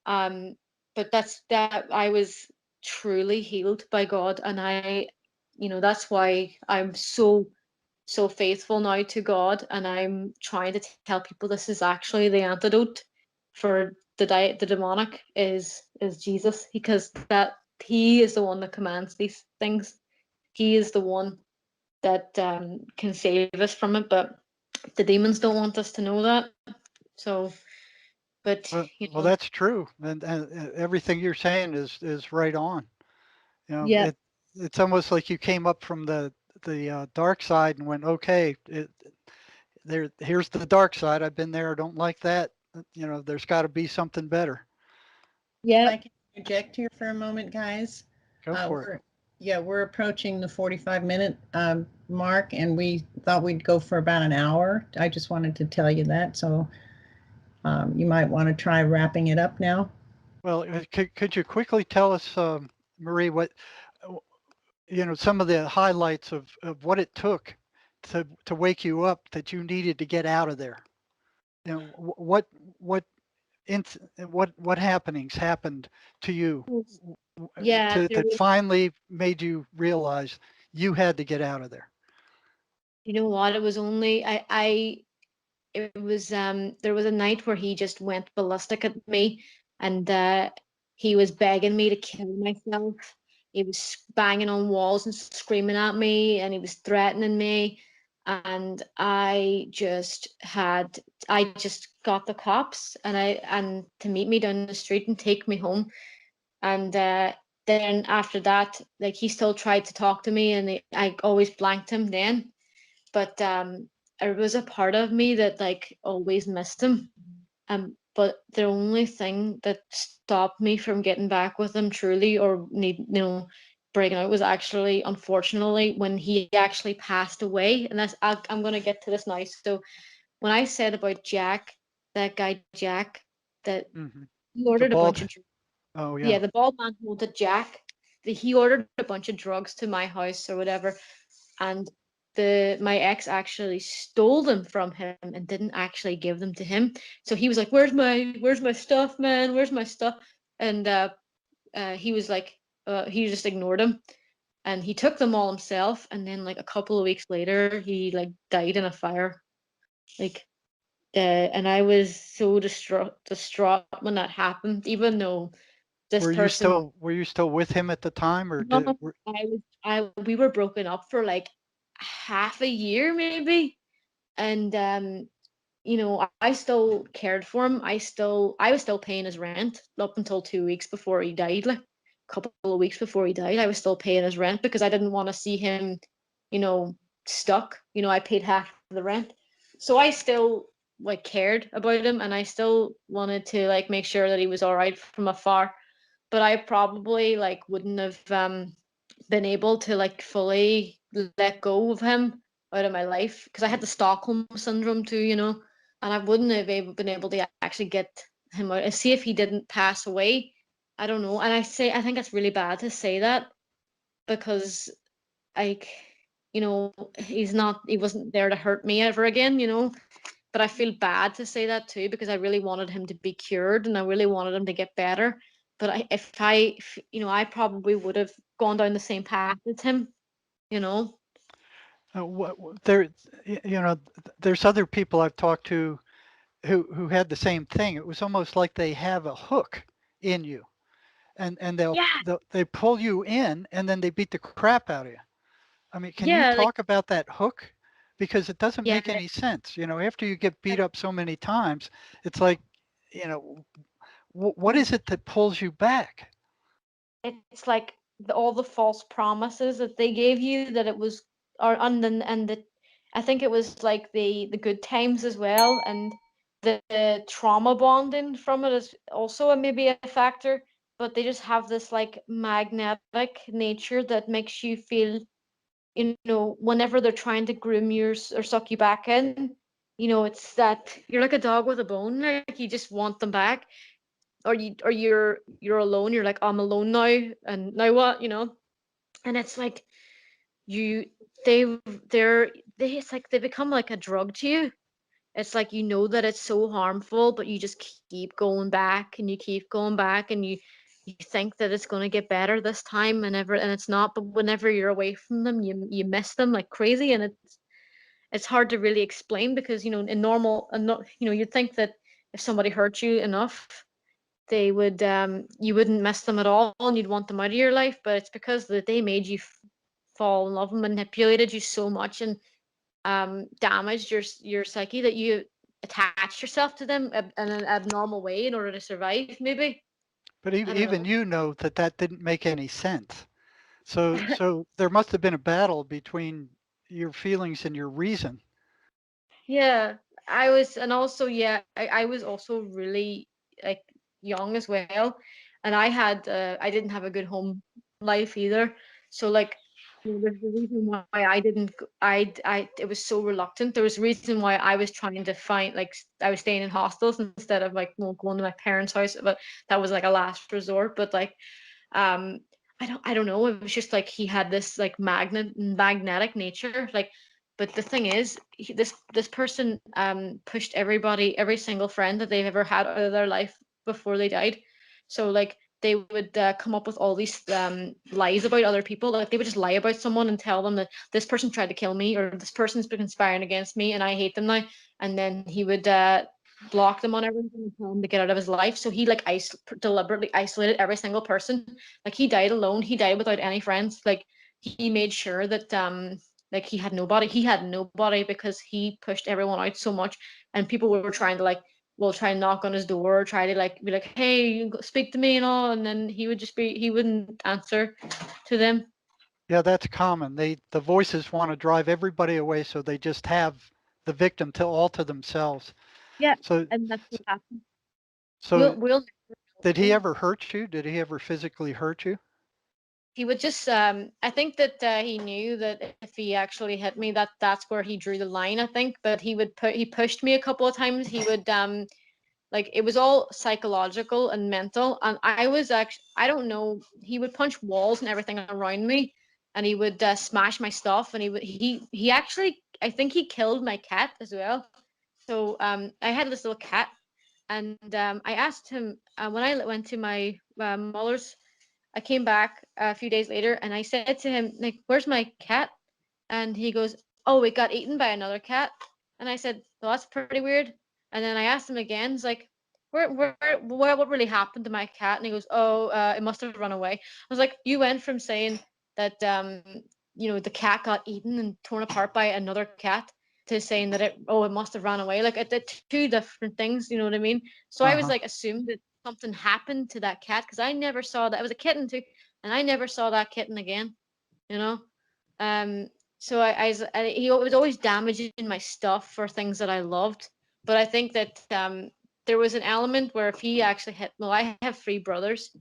um but that I was truly healed by God, and that's why I'm so faithful now to God, and I'm trying to tell people this is actually the antidote for the demonic is Jesus, because that he is the one that commands these things. He is the one that can save us from it, but the demons don't want us to know that. So, but Well, that's true, and everything you're saying is right on. yeah, It's almost like you came up from the dark side and went, okay, here's the dark side. I've been there. I don't like that. There's got to be something better. If yeah, I can interject here for a moment, guys. Go for it. We're yeah, we're approaching the 45-minute mark, and we thought we'd go for about an hour. I just wanted to tell you that, so you might want to try wrapping it up now. Well, could you quickly tell us, Marie, what some of the highlights of what it took to wake you up that you needed to get out of there? What what happenings happened to you yeah. There that was, finally made you realize you had to get out of there? you know what? It was only I it was there was a night where he just went ballistic at me, and he was begging me to kill myself. He was banging on walls and screaming at me, and he was threatening me, and I just got the cops, and to meet me down the street and take me home. And then after that, like, he still tried to talk to me, and I always blanked him then, but there was a part of me that like always missed him. But the only thing that stopped me from getting back with him truly, or breaking out, was actually, unfortunately, when he actually passed away. And I'm going to get to this now. So when I said about Jack, that guy Jack, that Hmm. he The ordered a bunch bald. of, Oh yeah, yeah. the bald man who wanted Jack, he ordered a bunch of drugs to my house or whatever, and the my ex actually stole them from him and didn't actually give them to him. So he was like, "Where's my stuff, man? Where's my stuff?" And he was like, he just ignored him, and he took them all himself. And then like a couple of weeks later, he like died in a fire. Like, and I was so distraught when that happened, even though this person. Were you still with him at the time, or No, we were broken up for like half a year maybe, and I still cared for him. I was still paying his rent up until 2 weeks before he died. Like a couple of weeks before he died, I was still paying his rent because I didn't want to see him, you know, stuck. I paid half the rent, so I still like cared about him, and I still wanted to like make sure that he was all right from afar. But I probably like wouldn't have been able to like fully let go of him out of my life because I had the Stockholm syndrome too, and I wouldn't have been able to actually get him out. And see if he didn't pass away. I don't know. And I think it's really bad to say that because like he wasn't there to hurt me ever again, but I feel bad to say that too because I really wanted him to be cured and I really wanted him to get better. But I probably would have gone down the same path as him, you know. there, there's other people I've talked to who had the same thing. It was almost like they have a hook in you, and Yeah, they pull you in, and then they beat the crap out of you. I mean, can you yeah, like talk about that hook? Because it doesn't yeah, make any sense. After you get beat up so many times, it's like, you know, what is it that pulls you back? it's like all the false promises that they gave you that it was, or and the I think it was like the good times as well, and the trauma bonding from it is also maybe a factor. But they just have this like magnetic nature that makes you feel, whenever they're trying to groom you or suck you back in, it's that you're like a dog with a bone. Like you just want them back, or you're alone. You're like, I'm alone now, and now what? And it's like you they they're they it's like they become like a drug to you. It's like that it's so harmful, but you just keep going back and you keep going back, and you think that it's going to get better this time, and it's not. But whenever you're away from them, you miss them like crazy, and it's hard to really explain because in normal, and not, you'd think that if somebody hurt you enough, they would you wouldn't miss them at all and you'd want them out of your life. But it's because that they made you fall in love and manipulated you so much, and damaged your psyche, that you attach yourself to them in an abnormal way in order to survive, maybe. But I don't even know. you know that didn't make any sense. So there must have been a battle between your feelings and your reason. Yeah, I was, and also, yeah, I was also really like young as well, and I didn't have a good home life either. So like, there's the reason why I didn't, it was so reluctant. There was a reason why I was trying to find, like, I was staying in hostels instead of like going to my parents' house, but that was like a last resort. But like, um I don't know, it was just like he had this like magnetic nature, like. But the thing is, this person pushed every single friend that they've ever had out of their life before they died. So like they would come up with all these lies about other people. Like they would just lie about someone and tell them that this person tried to kill me, or this person's been conspiring against me and I hate them now. And then he would block them on everything and tell them to get out of his life. So he like deliberately isolated every single person. Like he died alone. He died without any friends. Like he made sure that like he had nobody. He had nobody because he pushed everyone out so much, and people were trying to like, well, try and knock on his door, try to like be like, hey, you speak to me and all, and then he wouldn't answer to them. Yeah, that's common. The voices want to drive everybody away, so they just have the victim to all to themselves. Yeah, So and that's what happened. So We'll did he know. ever hurt you? Did he ever physically hurt you? He would just I think that he knew that if he actually hit me, that's where he drew the line, I think. But he pushed me a couple of times. He would like, it was all psychological and mental, and I was actually, I don't know, he would punch walls and everything around me, and he would smash my stuff, and he actually, I think he killed my cat as well. So I had this little cat, and I asked him when I went to my mother's. I came back a few days later, and I said to him, like, "Where's my cat?" And he goes, "Oh, it got eaten by another cat." And I said, "Well, that's pretty weird." And then I asked him again. He's like, what really happened to my cat?" And he goes, "Oh, it must have run away." I was like, "You went from saying that the cat got eaten and torn apart by another cat to saying that it must have run away. Like, it two different things. You know what I mean?" So I was Uh-huh. like, assumed that something happened to that cat, because I never saw that. It was a kitten too, and I never saw that kitten again. You know. Um, so he was always damaging my stuff for things that I loved. But I think that there was an element where if he actually hit, well, I have three brothers,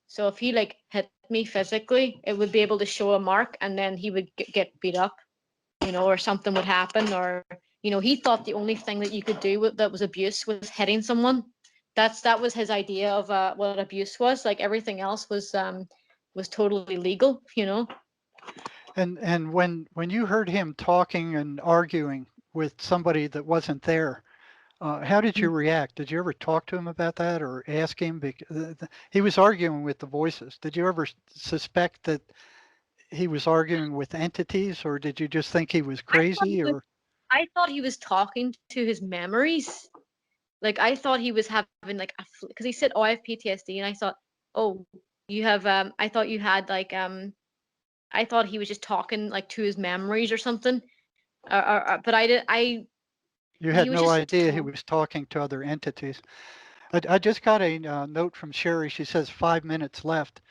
so if he like hit me physically, it would be able to show a mark, and then he would get beat up, or something would happen, or he thought the only thing that you could do that was abuse was hitting someone. That was his idea of what abuse was. Like, everything else was totally legal, And when you heard him talking and arguing with somebody that wasn't there, how did you react? Did you ever talk to him about that or ask him? Because he was arguing with the voices. Did you ever suspect that he was arguing with entities, or did you just think he was I thought he crazy? was Or I thought he was talking to his memories. Like, I thought he was having like because he said, "Oh, I have PTSD," and I thought, "Oh, you have." I thought you had like I thought he was just talking like to his memories or something. But I did. you He had was no just idea he talking. was talking to other entities? I just got a note from Sherry. She says 5 minutes left.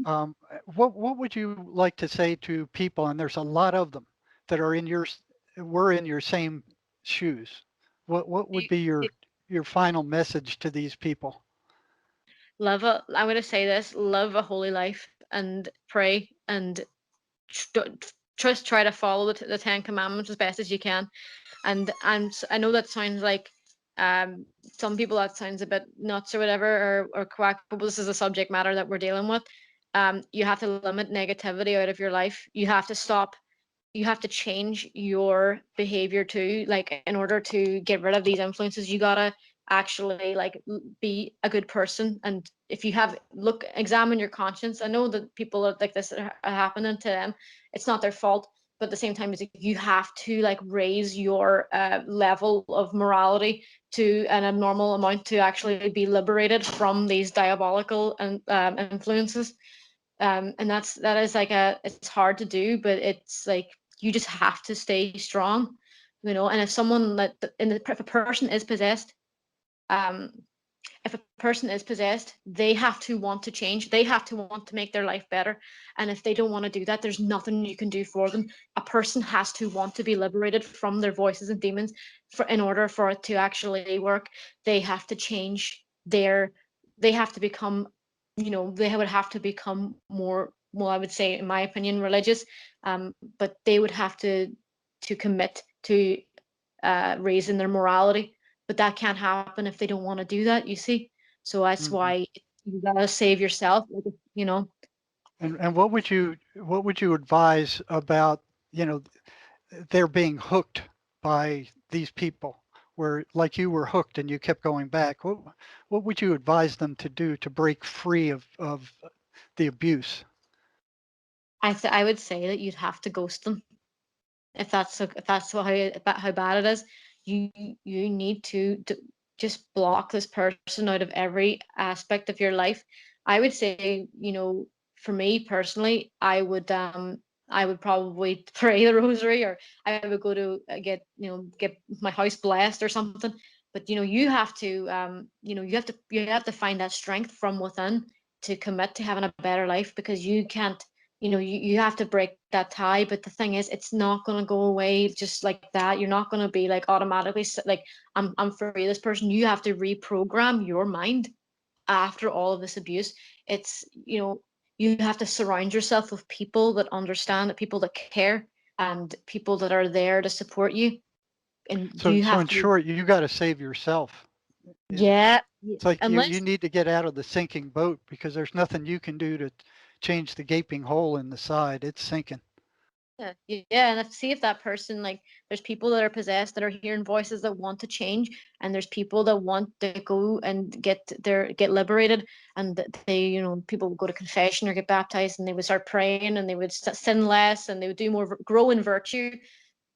What would you like to say to people? And there's a lot of them that are in we're in your same shoes. What would be your final message to these people? I'm going to say this: live a holy life and pray, and just try to follow the Ten Commandments as best as you can. And I know that sounds like some people, that sounds a bit nuts or whatever, or quack, but this is a subject matter that we're dealing with. You have to limit negativity out of your life. You have to stop. You have to change your behavior too. Like, in order to get rid of these influences, you gotta actually like be a good person. And if you have examine your conscience. I know that people are like this are happening to them. It's not their fault, but at the same time, you have to like raise your level of morality to an abnormal amount to actually be liberated from these diabolical and influences. And that is like it's hard to do, but it's like you just have to stay strong. And if someone if a person is possessed, um if a person is possessed, they have to want to change. They have to want to make their life better. And if they don't want to do that, there's nothing you can do for them. A person has to want to be liberated from their voices and demons. In order for it to actually work, they have to change they have to become, they would have to become more, well, I would say, in my opinion, religious. But they would have to commit to raising their morality, but that can't happen if they don't want to do that, you see. So that's Hmm. why you gotta save yourself, you know. And what would you advise about, you know, they're being hooked by these people, where like you were hooked and you kept going back? What would you advise them to do to break free of the abuse? I would say that you'd have to ghost them. If that's how bad it is, you you need to just block this person out of every aspect of your life. I would say, for me personally, I would probably pray the rosary, or I would go to get my house blessed or something. But you have to find that strength from within to commit to having a better life, because you can't you have to break that tie. But the thing is, it's not going to go away just like that. You're not going to be like automatically like, I'm free of this person. You have to reprogram your mind after all of this abuse. It's, you have to surround yourself with people that understand, that people that care, and people that are there to support you. And So you so have in to, short, you got to save yourself. Yeah. yeah, It's like you unless, need to get out of the sinking boat because there's nothing you can do to change the gaping hole in the side. It's sinking. yeah, and see if that person, like, there's people that are possessed that are hearing voices that want to change, and there's people that want to go and get liberated, and they, people would go to confession or get baptized, and they would start praying, and they would sin less, and they would do more, grow in virtue,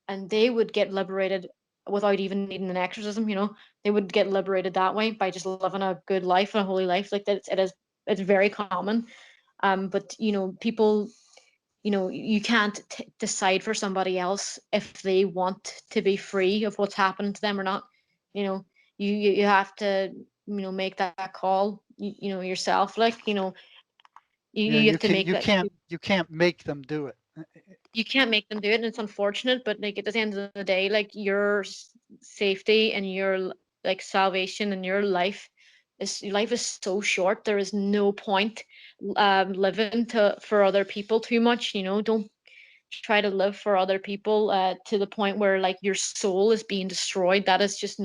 and they would get liberated without even needing an exorcism. They would get liberated that way by just living a good life and a holy life. Like that, it's very common. But people, you can't decide for somebody else if they want to be free of what's happened to them or not. you know you have to, make that call, yourself, like, Yeah, you have to make that. you can't make them do it. You can't make them do it, and it's unfortunate, but like, at the end of the day, like, your safety and your, like, salvation and your life is so short. There is no point living to for other people too much. Don't try to live for other people to the point where, like, your soul is being destroyed. That's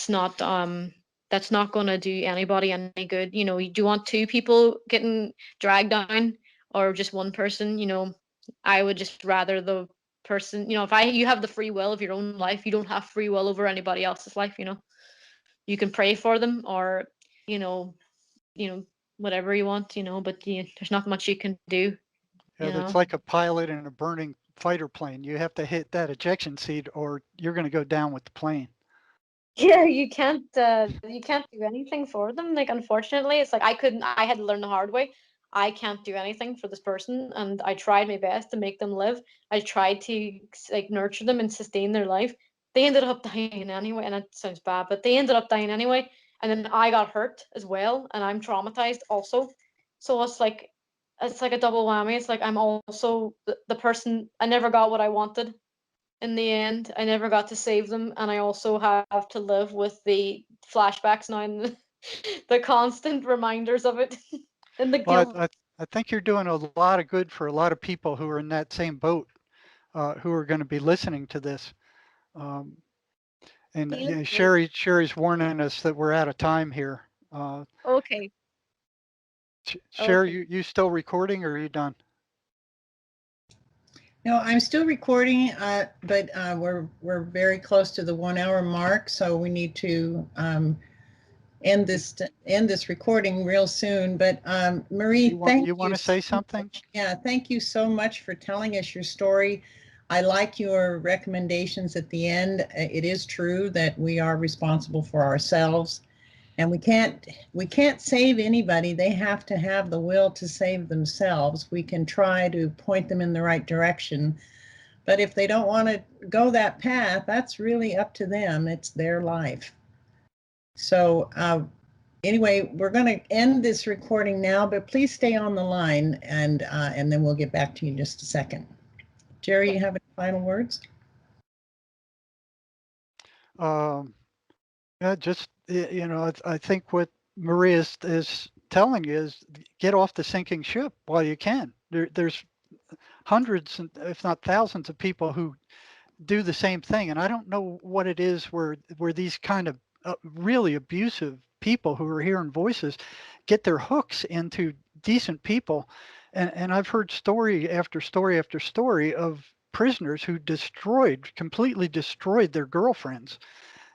not going to do anybody any good. Do you want two people getting dragged down, or just one person? I would just rather the person, if you have the free will of your own life, you don't have free will over anybody else's life. You can pray for them, or you know you know whatever you want, but there's not much you can do. Yeah, you that's know like a pilot in a burning fighter plane. You have to hit that ejection seat or you're going to go down with the plane. Yeah, you can't do anything for them. Like, unfortunately, it's like, I had to learn the hard way. I can't do anything for this person, and I tried my best to make them live. I tried to, like, nurture them and sustain their life. They ended up dying anyway, and it sounds bad, but they ended up dying anyway. And then I got hurt as well, and I'm traumatized also. So it's like a double whammy. It's like, I'm also the person. I never got what I wanted in the end. I never got to save them, and I also have to live with the flashbacks now, and the constant reminders of it, and the Well, guilt. I think you're doing a lot of good for a lot of people who are in that same boat, who are going to be listening to this. Um, and Feeling like, Sherry's warning us that we're out of time here. okay, Sherry, okay. you still recording or are you done? No, I'm still recording, but we're very close to the 1 hour mark, so we need to end this recording real soon. But Marie, thank You want you to so say something? much. Yeah, thank you so much for telling us your story. I like your recommendations at the end. It is true that we are responsible for ourselves, and we can't save anybody. They have to have the will to save themselves. We can try to point them in the right direction, but if they don't want to go that path, that's really up to them. It's their life. So anyway, we're going to end this recording now, but please stay on the line, and then we'll get back to you in just a second. Jerry, you have any final words? Um, yeah, just I think what Maria is telling you is get off the sinking ship while you can. There's hundreds, if not thousands, of people who do the same thing, and I don't know what it is where these kind of really abusive people who are hearing voices get their hooks into decent people, and I've heard story after story after story of prisoners who completely destroyed their girlfriends,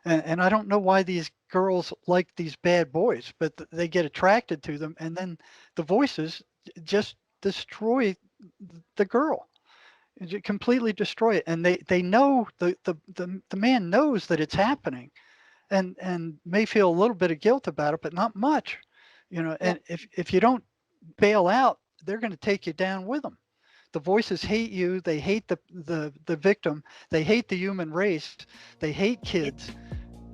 and I don't know why these girls like these bad boys, but they get attracted to them, and then the voices just destroy the girl, completely destroy it, and they know the man knows that it's happening, and may feel a little bit of guilt about it, but not much, Yeah, and if you don't bail out, they're going to take you down with them. The voices hate you, they hate the victim, they hate the human race, they hate yeah, kids,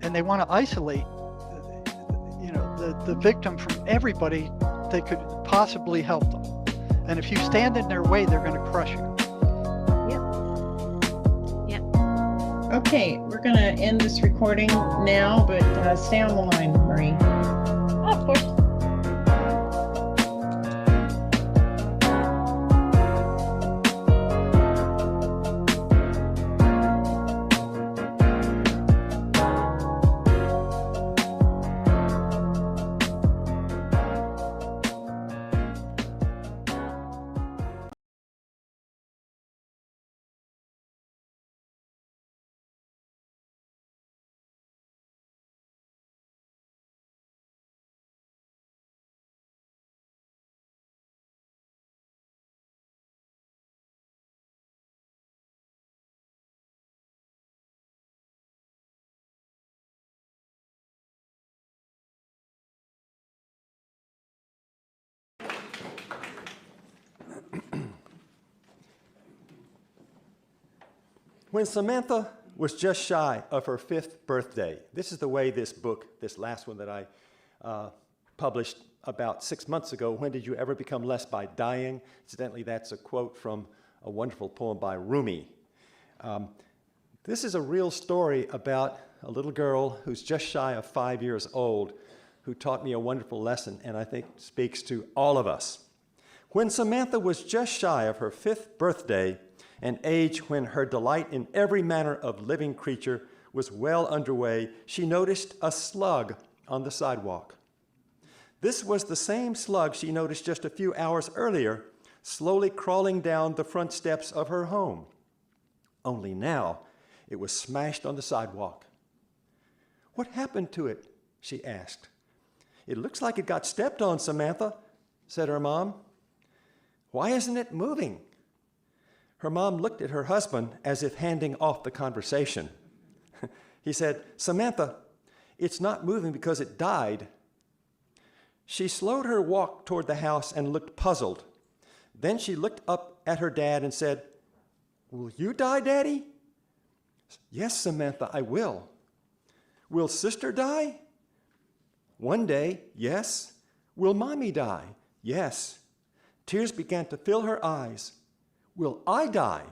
and they want to isolate the victim from everybody that could possibly help them. And if you stand in their way, they're going to crush you. Okay, we're going to end this recording now, but stay on the line, Marie. Oh, of course. When Samantha was just shy of her 5th birthday, this is the way this book, this last one that I published about 6 months ago, When Did You Ever Become Less by Dying? Incidentally, that's a quote from a wonderful poem by Rumi. This is a real story about a little girl who's just shy of 5 years old who taught me a wonderful lesson, and I think speaks to all of us. When Samantha was just shy of her 5th birthday, an age when her delight in every manner of living creature was well underway, she noticed a slug on the sidewalk. This was the same slug she noticed just a few hours earlier, slowly crawling down the front steps of her home. Only now, it was smashed on the sidewalk. "What happened to it?" she asked. "It looks like it got stepped on, Samantha," said her mom. "Why isn't it moving?" Her mom looked at her husband as if handing off the conversation. He said, "Samantha, it's not moving because it died." She slowed her walk toward the house and looked puzzled. Then she looked up at her dad and said, "Will you die, Daddy?" "Yes, Samantha, I will." "Will Sister die?" "One day, yes." "Will Mommy die?" "Yes." Tears began to fill her eyes. "Will I die?"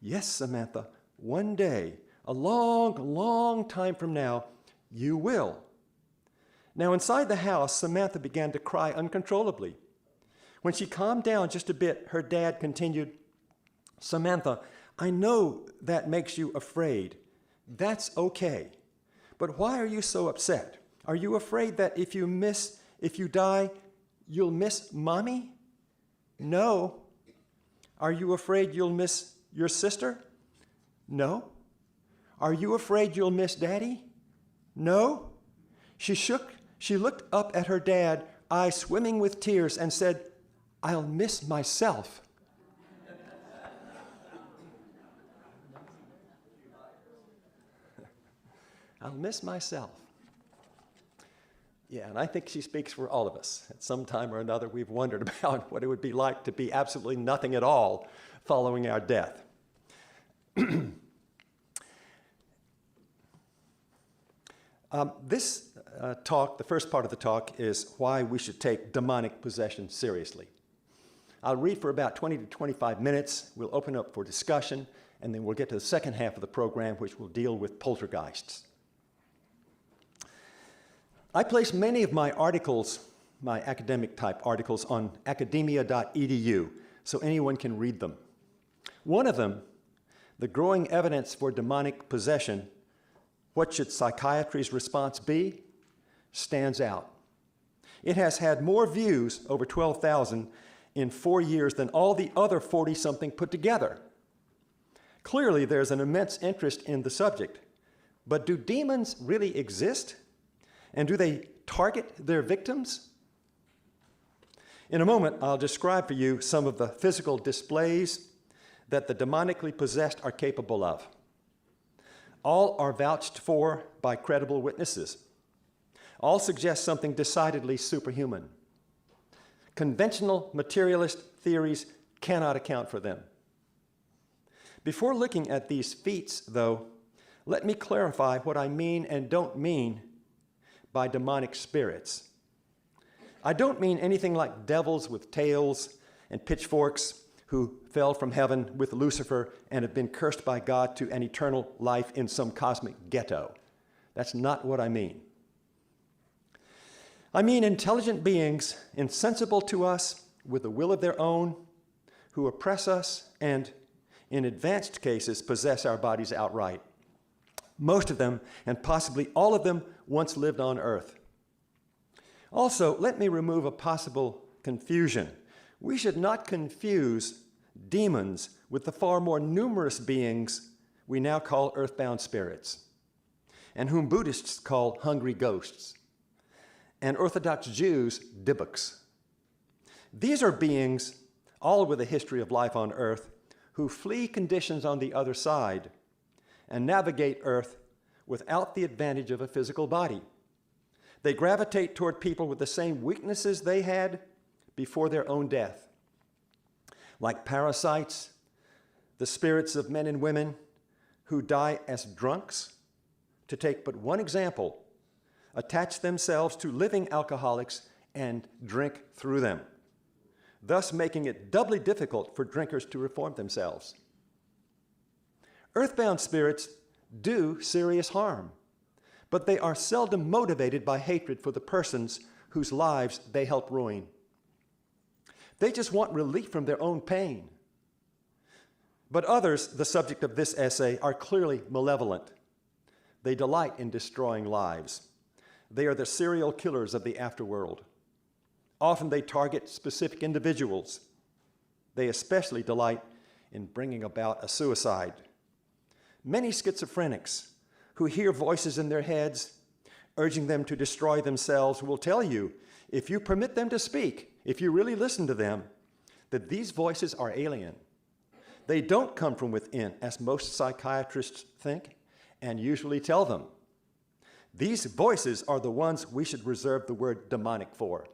"Yes, Samantha, one day, a long, long time from now, you will." Now inside the house, Samantha began to cry uncontrollably. When she calmed down just a bit, her dad continued, "Samantha, I know that makes you afraid. That's okay. But why are you so upset? Are you afraid that if you die, you'll miss Mommy?" "No." "Are you afraid you'll miss your sister?" "No." "Are you afraid you'll miss Daddy?" "No." She looked up at her dad, eyes swimming with tears, and said, "I'll miss myself." I'll miss myself. Yeah, and I think she speaks for all of us. At some time or another, we've wondered about what it would be like to be absolutely nothing at all following our death. This talk, the first part of the talk, is why we should take demonic possession seriously. I'll read for about 20 to 25 minutes. We'll open up for discussion, and then we'll get to the second half of the program, which will deal with poltergeists. I place many of my articles, my academic type articles, on academia.edu, so anyone can read them. One of them, "The Growing Evidence for Demonic Possession, What Should Psychiatry's Response Be?" stands out. It has had more views, over 12,000, in 4 years than all the other 40-something put together. Clearly, there's an immense interest in the subject. But do demons really exist? And do they target their victims? In a moment, I'll describe for you some of the physical displays that the demonically possessed are capable of. All are vouched for by credible witnesses. All suggest something decidedly superhuman. Conventional materialist theories cannot account for them. Before looking at these feats, though, let me clarify what I mean and don't mean by demonic spirits. I don't mean anything like devils with tails and pitchforks who fell from heaven with Lucifer and have been cursed by God to an eternal life in some cosmic ghetto. That's not what I mean. I mean intelligent beings, insensible to us, with a will of their own, who oppress us and, in advanced cases, possess our bodies outright. Most of them, and possibly all of them, once lived on earth. Also, let me remove a possible confusion. We should not confuse demons with the far more numerous beings we now call earthbound spirits, and whom Buddhists call hungry ghosts, and Orthodox Jews dibbuks. These are beings, all with a history of life on earth, who flee conditions on the other side and navigate earth without the advantage of a physical body. They gravitate toward people with the same weaknesses they had before their own death. Like parasites, the spirits of men and women who die as drunks, to take but one example, attach themselves to living alcoholics and drink through them, thus making it doubly difficult for drinkers to reform themselves. Earthbound spirits do serious harm, but they are seldom motivated by hatred for the persons whose lives they help ruin. They just want relief from their own pain. But others, the subject of this essay, are clearly malevolent. They delight in destroying lives. They are the serial killers of the afterworld. Often they target specific individuals. They especially delight in bringing about a suicide. Many schizophrenics who hear voices in their heads urging them to destroy themselves will tell you, if you permit them to speak, if you really listen to them, that these voices are alien. They don't come from within, as most psychiatrists think and usually tell them. These voices are the ones we should reserve the word demonic for.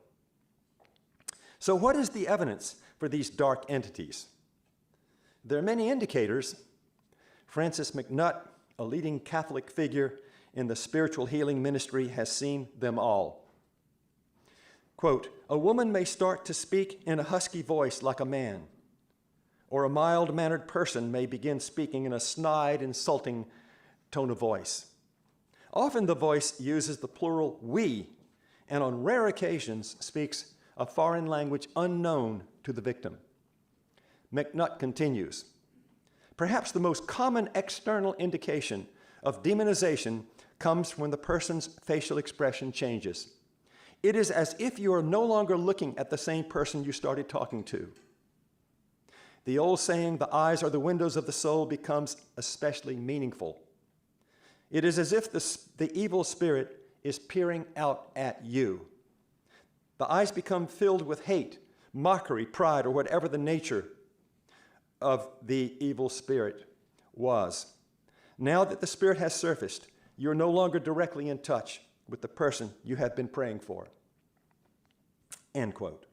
So what is the evidence for these dark entities? There are many indicators. Francis McNutt, a leading Catholic figure in the spiritual healing ministry, has seen them all. Quote, a woman may start to speak in a husky voice like a man, or a mild-mannered person may begin speaking in a snide, insulting tone of voice. Often the voice uses the plural we, and on rare occasions speaks a foreign language unknown to the victim. McNutt continues, perhaps the most common external indication of demonization comes when the person's facial expression changes. It is as if you are no longer looking at the same person you started talking to. The old saying, the eyes are the windows of the soul, becomes especially meaningful. It is as if the evil spirit is peering out at you. The eyes become filled with hate, mockery, pride, or whatever the nature of the evil spirit was. Now that the spirit has surfaced, you're no longer directly in touch with the person you have been praying for. End quote.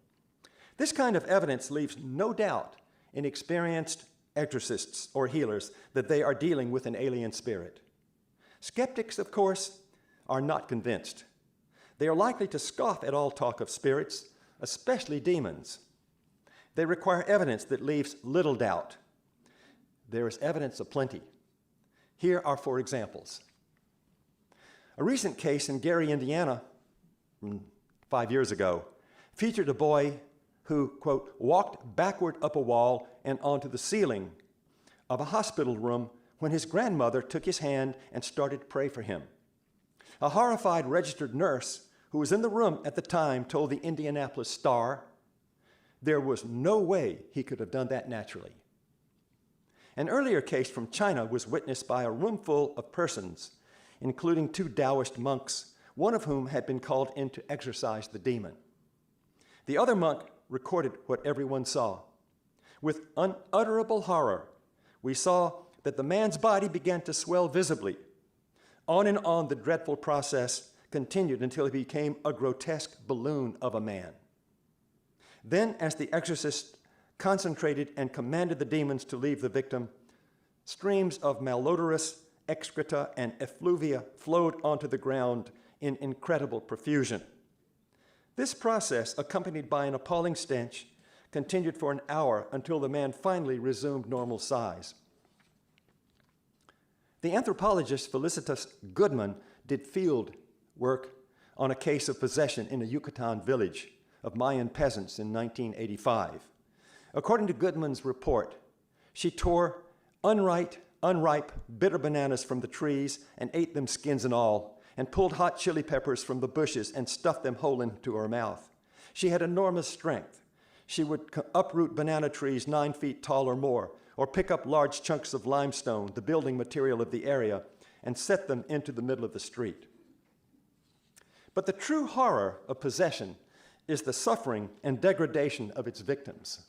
This kind of evidence leaves no doubt in experienced exorcists or healers that they are dealing with an alien spirit. Skeptics, of course, are not convinced. They are likely to scoff at all talk of spirits, especially demons. They require evidence that leaves little doubt. There is evidence aplenty. Here are 4 examples. A recent case in Gary, Indiana, 5 years ago, featured a boy who, quote, walked backward up a wall and onto the ceiling of a hospital room when his grandmother took his hand and started to pray for him. A horrified registered nurse who was in the room at the time told the Indianapolis Star there was no way he could have done that naturally. An earlier case from China was witnessed by a room full of persons, including 2 Taoist monks, one of whom had been called in to exorcise the demon. The other monk recorded what everyone saw. With unutterable horror, we saw that the man's body began to swell visibly. On and on the dreadful process continued until he became a grotesque balloon of a man. Then, as the exorcist concentrated and commanded the demons to leave the victim, streams of malodorous excreta and effluvia flowed onto the ground in incredible profusion. This process, accompanied by an appalling stench, continued for an hour until the man finally resumed normal size. The anthropologist Felicitas Goodman did field work on a case of possession in a Yucatan village of Mayan peasants in 1985. According to Goodman's report, she tore unripe, bitter bananas from the trees and ate them skins and all, and pulled hot chili peppers from the bushes and stuffed them whole into her mouth. She had enormous strength. She would uproot banana trees 9 feet tall or more, or pick up large chunks of limestone, the building material of the area, and set them into the middle of the street. But the true horror of possession is the suffering and degradation of its victims.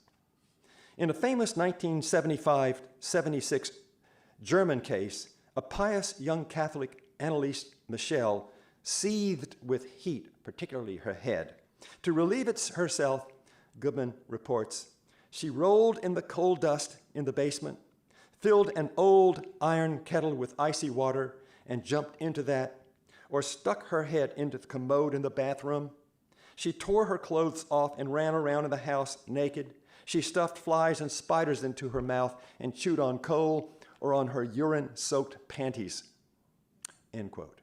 In a famous 1975-76 German case, a pious young Catholic, Anneliese Michel, seethed with heat, particularly her head. To relieve herself, Goodman reports, she rolled in the coal dust in the basement, filled an old iron kettle with icy water, and jumped into that, or stuck her head into the commode in the bathroom. She tore her clothes off and ran around in the house naked. She stuffed flies and spiders into her mouth and chewed on coal or on her urine-soaked panties, end quote.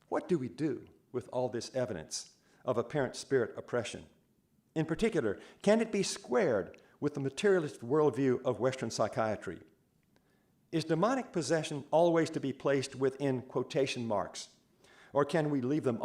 What do we do with all this evidence of apparent spirit oppression? In particular, can it be squared with the materialist worldview of Western psychiatry? Is demonic possession always to be placed within quotation marks, or can we leave them